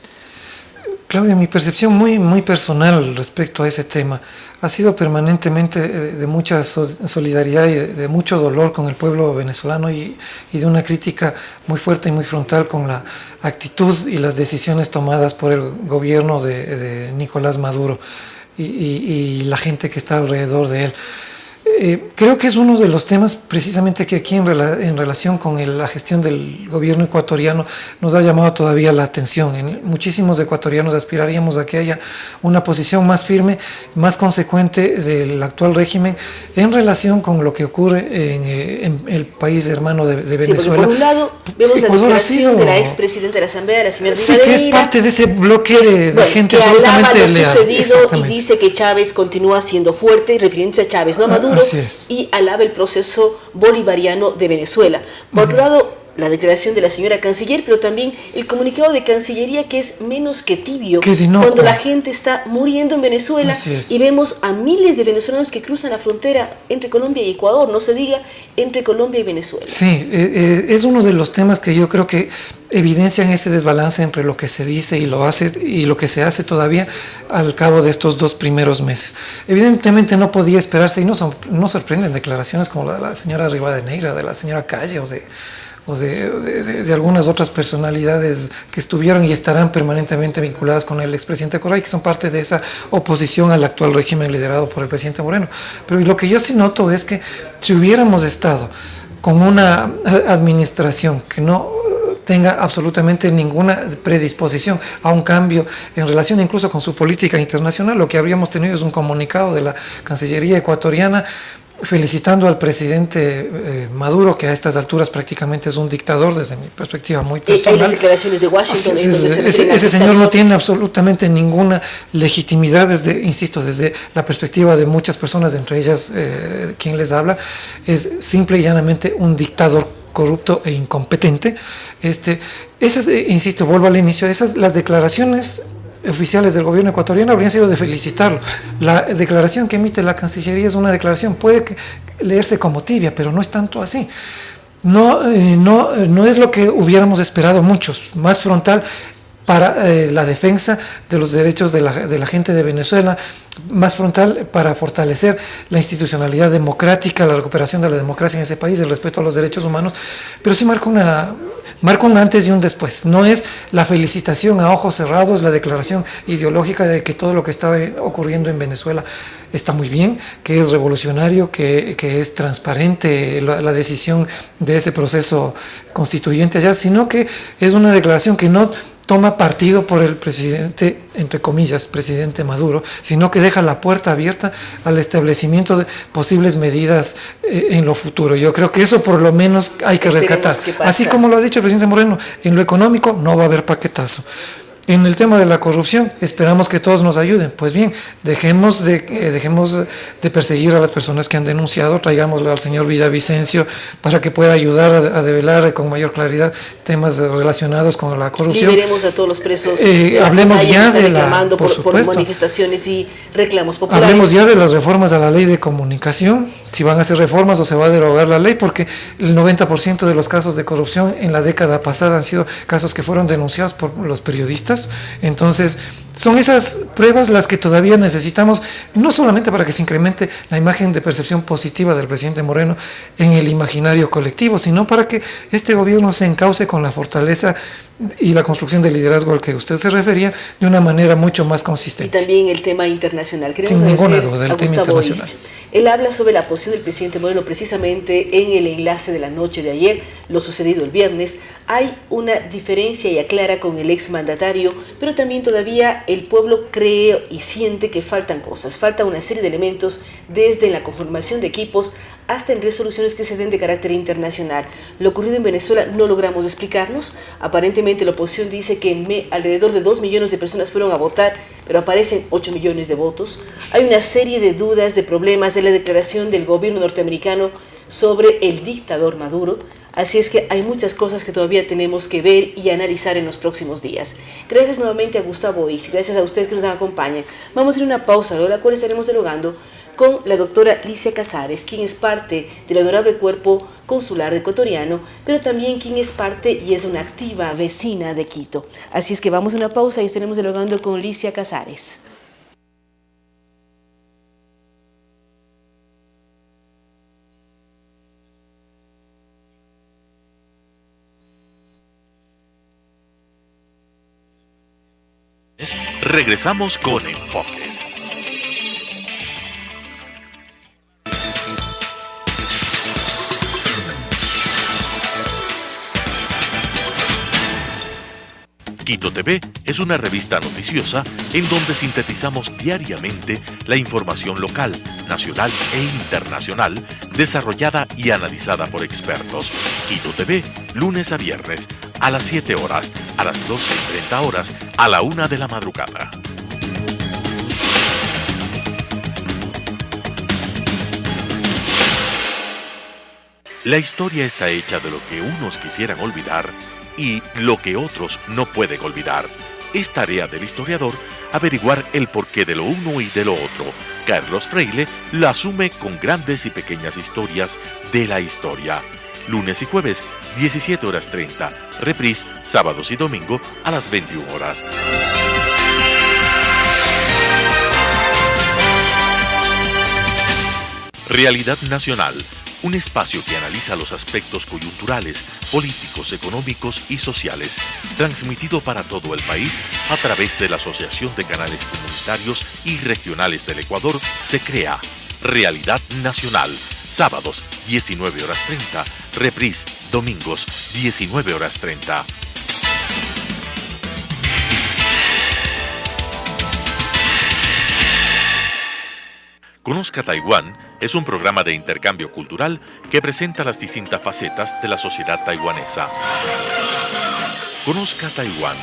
Claudia, mi percepción muy personal respecto a ese tema ha sido permanentemente de mucha solidaridad y de mucho dolor con el pueblo venezolano y de una crítica muy fuerte y muy frontal con la actitud y las decisiones tomadas por el gobierno de Nicolás Maduro y la gente que está alrededor de él. Creo que es uno de los temas precisamente que aquí en relación con la gestión del gobierno ecuatoriano nos ha llamado todavía la atención. Muchísimos ecuatorianos aspiraríamos a que haya una posición más firme, más consecuente del actual régimen en relación con lo que ocurre en el país hermano de Venezuela. Sí, por un lado vemos Ecuador la declaración de la expresidenta de la Asamblea, la señora Rivadeneira, sí, que es parte de ese bloque de gente que absolutamente leal. Sucedido y dice que Chávez continúa siendo fuerte, refiriéndose a Chávez, no a Maduro. Y alaba el proceso bolivariano de Venezuela. Por otro lado, la declaración de la señora canciller, pero también el comunicado de Cancillería, que es menos que tibio, cuando la gente está muriendo en Venezuela y vemos a miles de venezolanos que cruzan la frontera entre Colombia y Ecuador, no se diga entre Colombia y Venezuela. Sí, es uno de los temas que yo creo que evidencian ese desbalance entre lo que se dice y lo que se hace todavía al cabo de estos 2 primeros meses. Evidentemente no podía esperarse y no sorprenden declaraciones como la de la señora Rivadeneira, de la señora Calle o de algunas otras personalidades que estuvieron y estarán permanentemente vinculadas con el expresidente Correa, que son parte de esa oposición al actual régimen liderado por el presidente Moreno. Pero lo que yo sí noto es que si hubiéramos estado con una administración que no tenga absolutamente ninguna predisposición a un cambio en relación incluso con su política internacional, lo que habríamos tenido es un comunicado de la Cancillería ecuatoriana felicitando al presidente Maduro, que a estas alturas prácticamente es un dictador desde mi perspectiva muy personal. Hay las declaraciones de Washington. Ese señor no tiene absolutamente ninguna legitimidad desde la perspectiva de muchas personas, entre ellas quien les habla, es simple y llanamente un dictador corrupto e incompetente. Insisto, vuelvo al inicio, las declaraciones oficiales del gobierno ecuatoriano habrían sido de felicitarlo. La declaración que emite la Cancillería es una declaración, puede leerse como tibia, pero no es tanto así. No es lo que hubiéramos esperado muchos, más frontal para la defensa de los derechos de la gente de Venezuela, más frontal para fortalecer la institucionalidad democrática, la recuperación de la democracia en ese país, el respeto a los derechos humanos, pero sí marca un antes y un después. No es la felicitación a ojos cerrados, la declaración ideológica de que todo lo que está ocurriendo en Venezuela está muy bien, que es revolucionario, que es transparente la decisión de ese proceso constituyente allá, sino que es una declaración que no toma partido por el presidente, entre comillas, presidente Maduro, sino que deja la puerta abierta al establecimiento de posibles medidas en lo futuro. Yo creo que eso por lo menos hay que rescatar. Así como lo ha dicho el presidente Moreno, en lo económico no va a haber paquetazo. En el tema de la corrupción, esperamos que todos nos ayuden. Pues bien, dejemos de perseguir a las personas que han denunciado, traigámosle al señor Villavicencio para que pueda ayudar a develar con mayor claridad temas relacionados con la corrupción. Liberemos a todos los presos. Hablemos ya de por manifestaciones y reclamos populares. Hablemos ya de las reformas a la ley de comunicación, si van a hacer reformas o se va a derogar la ley, porque el 90% de los casos de corrupción en la década pasada han sido casos que fueron denunciados por los periodistas. Entonces, son esas pruebas las que todavía necesitamos, no solamente para que se incremente la imagen de percepción positiva del presidente Moreno en el imaginario colectivo, sino para que este gobierno se encauce con la fortaleza y la construcción del liderazgo al que usted se refería de una manera mucho más consistente. Y también el tema internacional. Sin ninguna duda, el tema internacional. Él habla sobre la posición del presidente Moreno precisamente en el enlace de la noche de ayer, lo sucedido el viernes. Hay una diferencia y aclara con el exmandatario, pero también todavía el pueblo cree y siente que faltan cosas. Falta una serie de elementos desde la conformación de equipos hasta en resoluciones que se den de carácter internacional. Lo ocurrido en Venezuela no logramos explicarnos. Aparentemente la oposición dice que alrededor de 2 millones de personas fueron a votar, pero aparecen 8 millones de votos. Hay una serie de dudas, de problemas de la declaración del gobierno norteamericano sobre el dictador Maduro. Así es que hay muchas cosas que todavía tenemos que ver y analizar en los próximos días. Gracias nuevamente a Gustavo Is, gracias a ustedes que nos acompañan. Vamos a ir a una pausa, la cual estaremos dialogando con la doctora Licia Casares, quien es parte del honorable cuerpo consular ecuatoriano, pero también quien es parte y es una activa vecina de Quito. Así es que vamos a una pausa y estaremos dialogando con Licia Casares. Regresamos con Enfoques. Quito TV es una revista noticiosa en donde sintetizamos diariamente la información local, nacional e internacional, desarrollada y analizada por expertos. Quito TV, lunes a viernes, a las 7 horas, a las 12:30 horas, a la 1 de la madrugada. La historia está hecha de lo que unos quisieran olvidar y lo que otros no pueden olvidar. Es tarea del historiador averiguar el porqué de lo uno y de lo otro. Carlos Freile la asume con grandes y pequeñas historias de la historia. Lunes y jueves, 17:30. Reprise, sábados y domingo a las 21 horas. Realidad Nacional. Un espacio que analiza los aspectos coyunturales, políticos, económicos y sociales, transmitido para todo el país a través de la Asociación de Canales Comunitarios y Regionales del Ecuador, se crea Realidad Nacional, sábados 19:30, reprise, domingos 19:30. Conozca Taiwán es un programa de intercambio cultural que presenta las distintas facetas de la sociedad taiwanesa. Conozca Taiwán,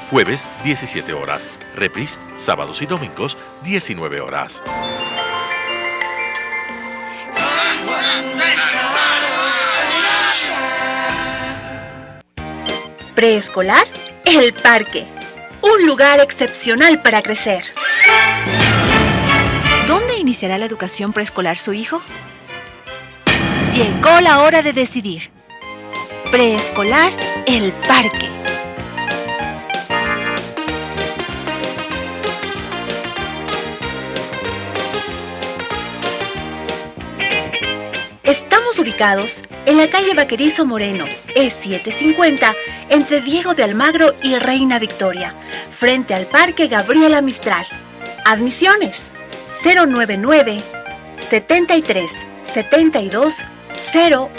jueves 17 horas, reprise, sábados y domingos 19 horas. Preescolar, El Parque. Un lugar excepcional para crecer. ¿Dónde iniciará la educación preescolar su hijo? Llegó la hora de decidir. Preescolar, El Parque. Estamos ubicados en la calle Vaquerizo Moreno, E750, entre Diego de Almagro y Reina Victoria, frente al Parque Gabriela Mistral. Admisiones 099 73 72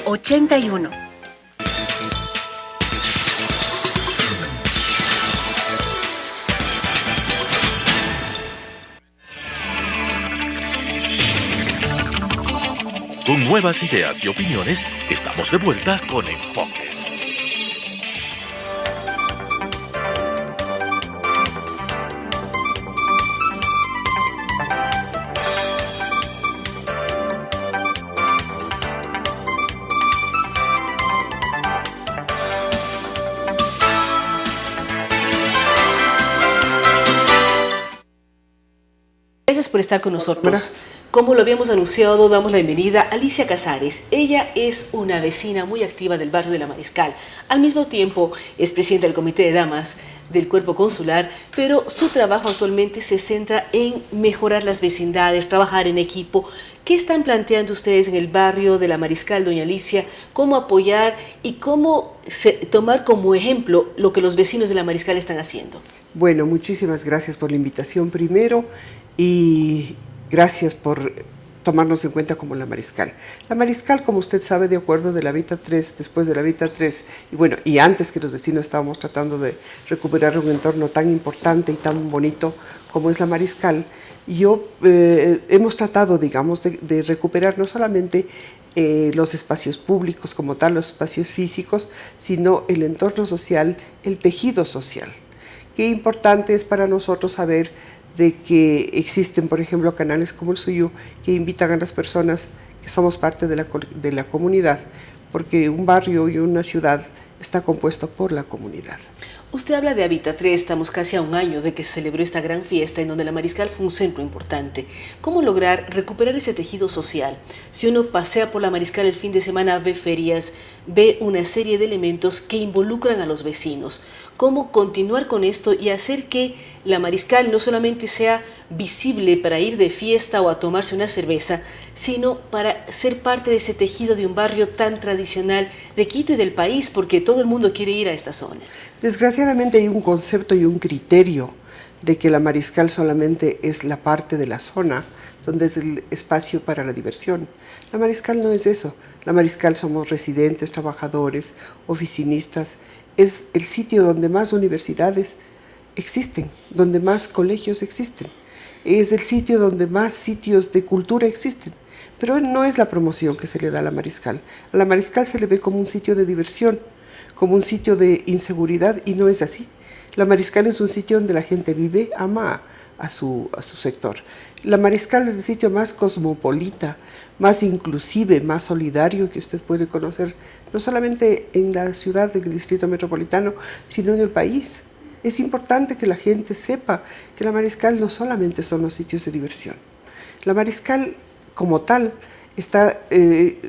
081. Con nuevas ideas y opiniones, estamos de vuelta con Enfoques. Gracias por estar con nosotros. Como lo habíamos anunciado, damos la bienvenida a Licia Casares. Ella es una vecina muy activa del barrio de La Mariscal. Al mismo tiempo es presidenta del Comité de Damas del Cuerpo Consular, pero su trabajo actualmente se centra en mejorar las vecindades, trabajar en equipo. ¿Qué están planteando ustedes en el barrio de La Mariscal, doña Licia? ¿Cómo apoyar y cómo tomar como ejemplo lo que los vecinos de La Mariscal están haciendo? Bueno, muchísimas gracias por la invitación primero y gracias por tomarnos en cuenta como La Mariscal. La Mariscal, como usted sabe, de acuerdo de la Vita 3, después de la Vita 3, y bueno, y antes que los vecinos estábamos tratando de recuperar un entorno tan importante y tan bonito como es La Mariscal, hemos tratado, digamos, de recuperar no solamente los espacios públicos como tal, los espacios físicos, sino el entorno social, el tejido social. Qué importante es para nosotros saber de que existen, por ejemplo, canales como el suyo que invitan a las personas que somos parte de la comunidad, porque un barrio y una ciudad está compuesto por la comunidad. Usted habla de Hábitat 3, estamos casi a un año de que se celebró esta gran fiesta en donde la Mariscal fue un centro importante. ¿Cómo lograr recuperar ese tejido social? Si uno pasea por la Mariscal el fin de semana, ve ferias, ve una serie de elementos que involucran a los vecinos. ¿Cómo continuar con esto y hacer que la Mariscal no solamente sea visible para ir de fiesta o a tomarse una cerveza, sino para ser parte de ese tejido de un barrio tan tradicional de Quito y del país, porque todo el mundo quiere ir a esta zona? Desgraciadamente hay un concepto y un criterio de que la Mariscal solamente es la parte de la zona donde es el espacio para la diversión. La Mariscal no es eso. La Mariscal somos residentes, trabajadores, oficinistas. Es el sitio donde más universidades existen, donde más colegios existen. Es el sitio donde más sitios de cultura existen. Pero no es la promoción que se le da a la Mariscal. A la Mariscal se le ve como un sitio de diversión, como un sitio de inseguridad, y no es así. La Mariscal es un sitio donde la gente vive, ama a su sector. La Mariscal es el sitio más cosmopolita, más inclusive, más solidario que usted puede conocer, no solamente en la ciudad del Distrito Metropolitano, sino en el país. Es importante que la gente sepa que la Mariscal no solamente son los sitios de diversión. La Mariscal, como tal,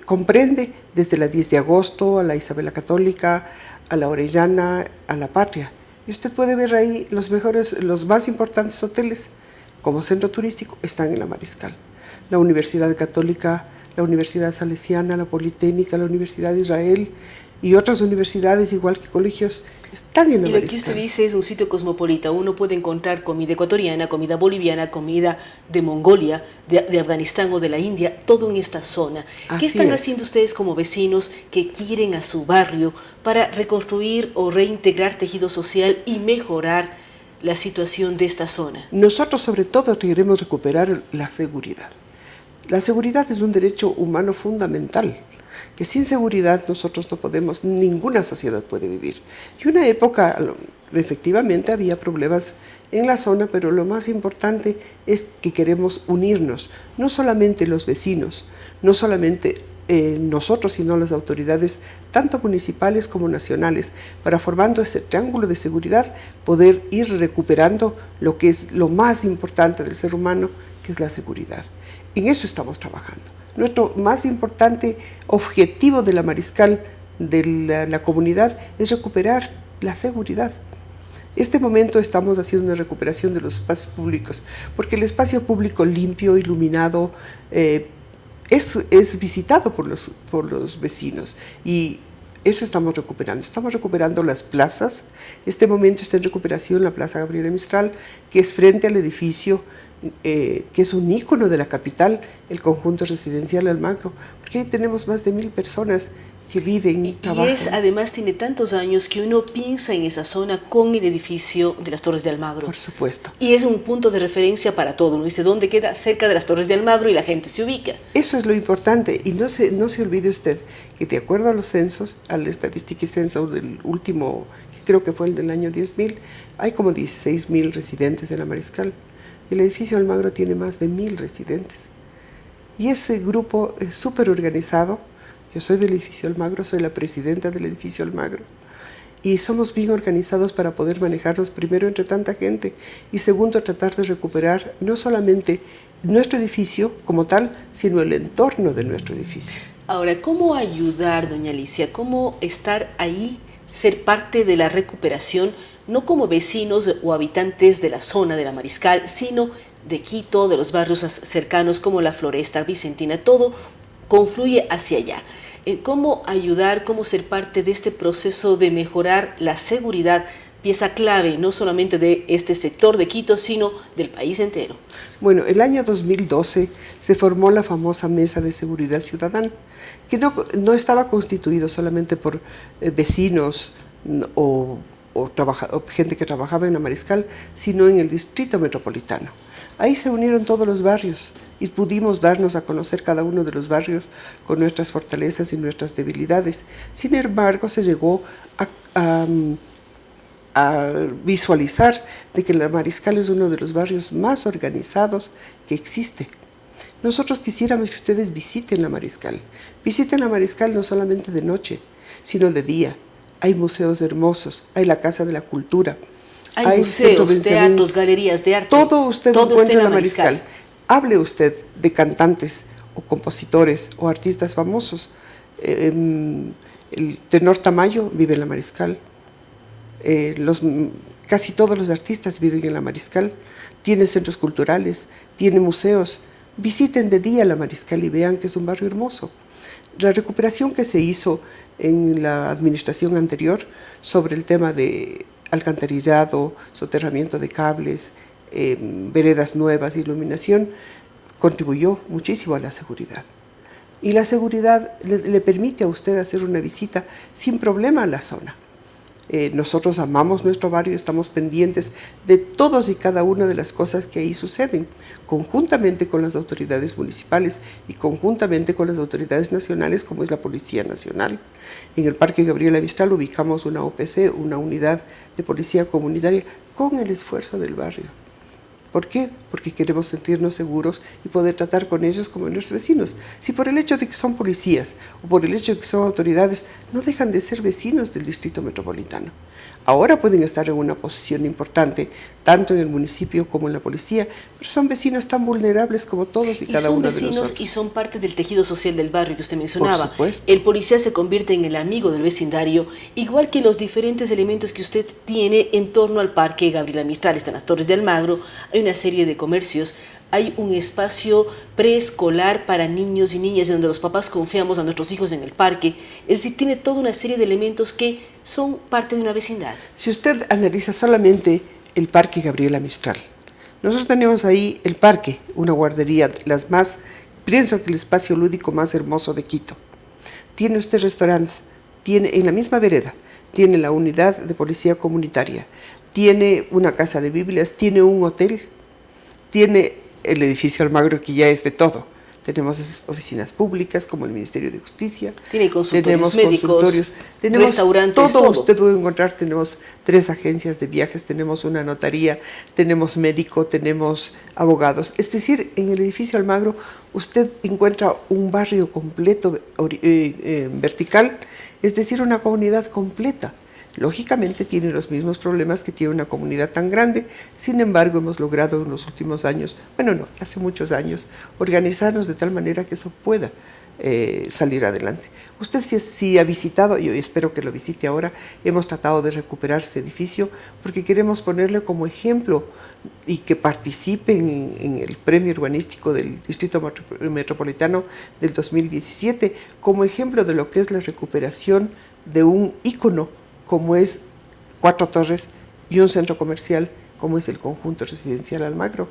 comprende desde la 10 de agosto a la Isabel la Católica, a la Orellana, a la Patria. Y usted puede ver ahí los más importantes hoteles como centro turístico están en la Mariscal. La Universidad Católica, la Universidad Salesiana, la Politécnica, la Universidad de Israel y otras universidades, igual que colegios, están en la Mariscal. Y lo que usted dice es un sitio cosmopolita. Uno puede encontrar comida ecuatoriana, comida boliviana, comida de Mongolia, de Afganistán o de la India, todo en esta zona. ¿Qué están haciendo ustedes como vecinos que quieren a su barrio para reconstruir o reintegrar tejido social y mejorar la situación de esta zona? Nosotros sobre todo queremos recuperar la seguridad. La seguridad es un derecho humano fundamental, que sin seguridad nosotros no podemos, ninguna sociedad puede vivir. Y una época, efectivamente, había problemas en la zona, pero lo más importante es que queremos unirnos, no solamente los vecinos, no solamente nosotros, sino las autoridades, tanto municipales como nacionales, para formando ese triángulo de seguridad, poder ir recuperando lo que es lo más importante del ser humano, que es la seguridad. En eso estamos trabajando. Nuestro más importante objetivo de la Mariscal, de la comunidad, es recuperar la seguridad. En este momento estamos haciendo una recuperación de los espacios públicos, porque el espacio público limpio, iluminado, es visitado por los vecinos, y eso estamos recuperando. Estamos recuperando las plazas. En este momento está en recuperación la Plaza Gabriela Mistral, que es frente al edificio que es un ícono de la capital, el conjunto residencial Almagro, porque ahí tenemos más de 1000 personas que viven y trabajan. Y además tiene tantos años que uno piensa en esa zona con el edificio de las Torres de Almagro. Por supuesto. Y es un punto de referencia para todo. Uno dice, ¿dónde queda? Cerca de las Torres de Almagro, y la gente se ubica. Eso es lo importante. Y no se olvide usted que, de acuerdo a los censos, al estadística y censo del último, que creo que fue el del año 10.000, hay como 16.000 residentes de la Mariscal. El edificio Almagro tiene más de 1000 residentes. Y ese grupo es súper organizado. Yo soy del edificio Almagro, soy la presidenta del edificio Almagro. Y somos bien organizados para poder manejarnos, primero, entre tanta gente, y segundo, tratar de recuperar no solamente nuestro edificio como tal, sino el entorno de nuestro edificio. Ahora, ¿cómo ayudar, doña Alicia? ¿Cómo estar ahí, ser parte de la recuperación, no como vecinos o habitantes de la zona de la Mariscal, sino de Quito, de los barrios cercanos como La Floresta, Vicentina? Todo confluye hacia allá. ¿Cómo ayudar, cómo ser parte de este proceso de mejorar la seguridad, pieza clave no solamente de este sector de Quito, sino del país entero? Bueno, el año 2012 se formó la famosa Mesa de Seguridad Ciudadana, que no estaba constituido solamente por vecinos o gente que trabajaba en la Mariscal, sino en el Distrito Metropolitano. Ahí se unieron todos los barrios y pudimos darnos a conocer cada uno de los barrios con nuestras fortalezas y nuestras debilidades. Sin embargo, se llegó a visualizar de que la Mariscal es uno de los barrios más organizados que existe. Nosotros quisiéramos que ustedes visiten la Mariscal. Visiten la Mariscal no solamente de noche, sino de día. Hay museos hermosos, hay la Casa de la Cultura. Hay museos, teatros, galerías de arte. Todo usted encuentra en la Mariscal. Hable usted de cantantes o compositores o artistas famosos. El tenor Tamayo vive en la Mariscal. Casi todos los artistas viven en la Mariscal. Tiene centros culturales, tiene museos. Visiten de día la Mariscal y vean que es un barrio hermoso. La recuperación que se hizo en la administración anterior sobre el tema de alcantarillado, soterramiento de cables, veredas nuevas, iluminación, contribuyó muchísimo a la seguridad. Y la seguridad le permite a usted hacer una visita sin problema a la zona. Nosotros amamos nuestro barrio, estamos pendientes de todas y cada una de las cosas que ahí suceden, conjuntamente con las autoridades municipales y conjuntamente con las autoridades nacionales, como es la Policía Nacional. En el Parque Gabriela Mistral ubicamos una OPC, una unidad de policía comunitaria, con el esfuerzo del barrio. ¿Por qué? Porque queremos sentirnos seguros y poder tratar con ellos como nuestros vecinos. Si por el hecho de que son policías o por el hecho de que son autoridades, no dejan de ser vecinos del Distrito Metropolitano. Ahora pueden estar en una posición importante, tanto en el municipio como en la policía, pero son vecinos tan vulnerables como todos y cada uno de nosotros. Son vecinos y son parte del tejido social del barrio que usted mencionaba. Por supuesto. El policía se convierte en el amigo del vecindario, igual que los diferentes elementos que usted tiene en torno al Parque Gabriela Mistral. Están las Torres de Almagro, hay una serie de comercios, hay un espacio preescolar para niños y niñas donde los papás confiamos a nuestros hijos en el parque. Es decir, tiene toda una serie de elementos que son parte de una vecindad. Si usted analiza solamente el Parque Gabriela Mistral, nosotros tenemos ahí el parque, una guardería, pienso que el espacio lúdico más hermoso de Quito. Tiene usted restaurantes, tiene en la misma vereda, tiene la unidad de policía comunitaria, tiene una casa de Biblias, tiene un hotel, tiene el edificio Almagro, que ya es de todo. Tenemos oficinas públicas como el Ministerio de Justicia. Tiene consultorios tenemos médicos, consultorios, tenemos restaurantes, todo. Usted puede encontrar, tenemos 3 agencias de viajes, tenemos una notaría, tenemos médico, tenemos abogados. Es decir, en el edificio Almagro usted encuentra un barrio completo, vertical, es decir, una comunidad completa. Lógicamente tiene los mismos problemas que tiene una comunidad tan grande, sin embargo hemos logrado en los últimos años, hace muchos años, organizarnos de tal manera que eso pueda salir adelante. Usted si ha visitado, yo espero que lo visite ahora, hemos tratado de recuperar este edificio porque queremos ponerle como ejemplo y que participen en el premio urbanístico del Distrito Metropolitano del 2017 como ejemplo de lo que es la recuperación de un ícono como es 4 torres y un centro comercial como es el conjunto residencial Almagro.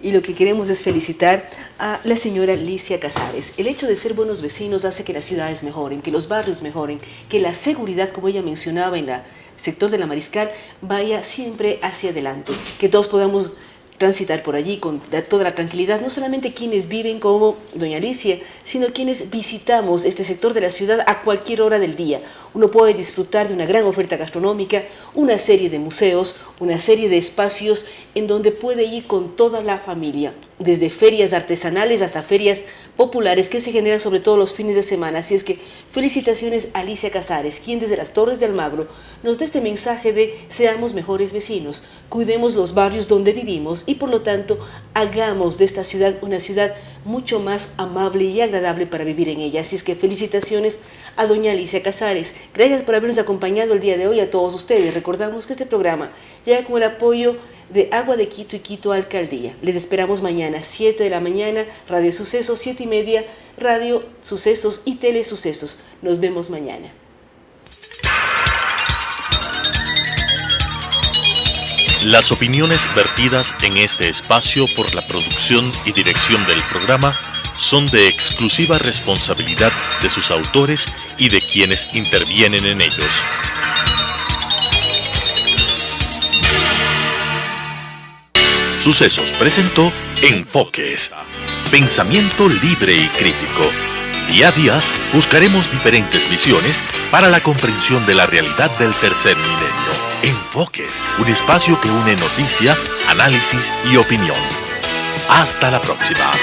Y lo que queremos es felicitar a la señora Alicia Casares. El hecho de ser buenos vecinos hace que las ciudades mejoren, que los barrios mejoren, que la seguridad, como ella mencionaba en el sector de la Mariscal, vaya siempre hacia adelante, que todos podamos transitar por allí con toda la tranquilidad, no solamente quienes viven como doña Alicia, sino quienes visitamos este sector de la ciudad a cualquier hora del día. Uno puede disfrutar de una gran oferta gastronómica, una serie de museos, una serie de espacios en donde puede ir con toda la familia, desde ferias artesanales hasta ferias populares que se generan sobre todo los fines de semana. Así es que felicitaciones a Alicia Casares, quien desde las Torres de Almagro nos da este mensaje de seamos mejores vecinos, cuidemos los barrios donde vivimos y por lo tanto hagamos de esta ciudad una ciudad mucho más amable y agradable para vivir en ella. Así es que felicitaciones a doña Alicia Casares. Gracias por habernos acompañado el día de hoy a todos ustedes. Recordamos que este programa llega con el apoyo de Agua de Quito y Quito Alcaldía. Les esperamos mañana, 7 de la mañana, Radio Sucesos, 7:30, Radio Sucesos y Telesucesos. Nos vemos mañana. Las opiniones vertidas en este espacio por la producción y dirección del programa son de exclusiva responsabilidad de sus autores y de quienes intervienen en ellos. Sucesos presentó Enfoques. Pensamiento libre y crítico. Día a día buscaremos diferentes visiones para la comprensión de la realidad del tercer milenio. Enfoques, un espacio que une noticia, análisis y opinión. Hasta la próxima.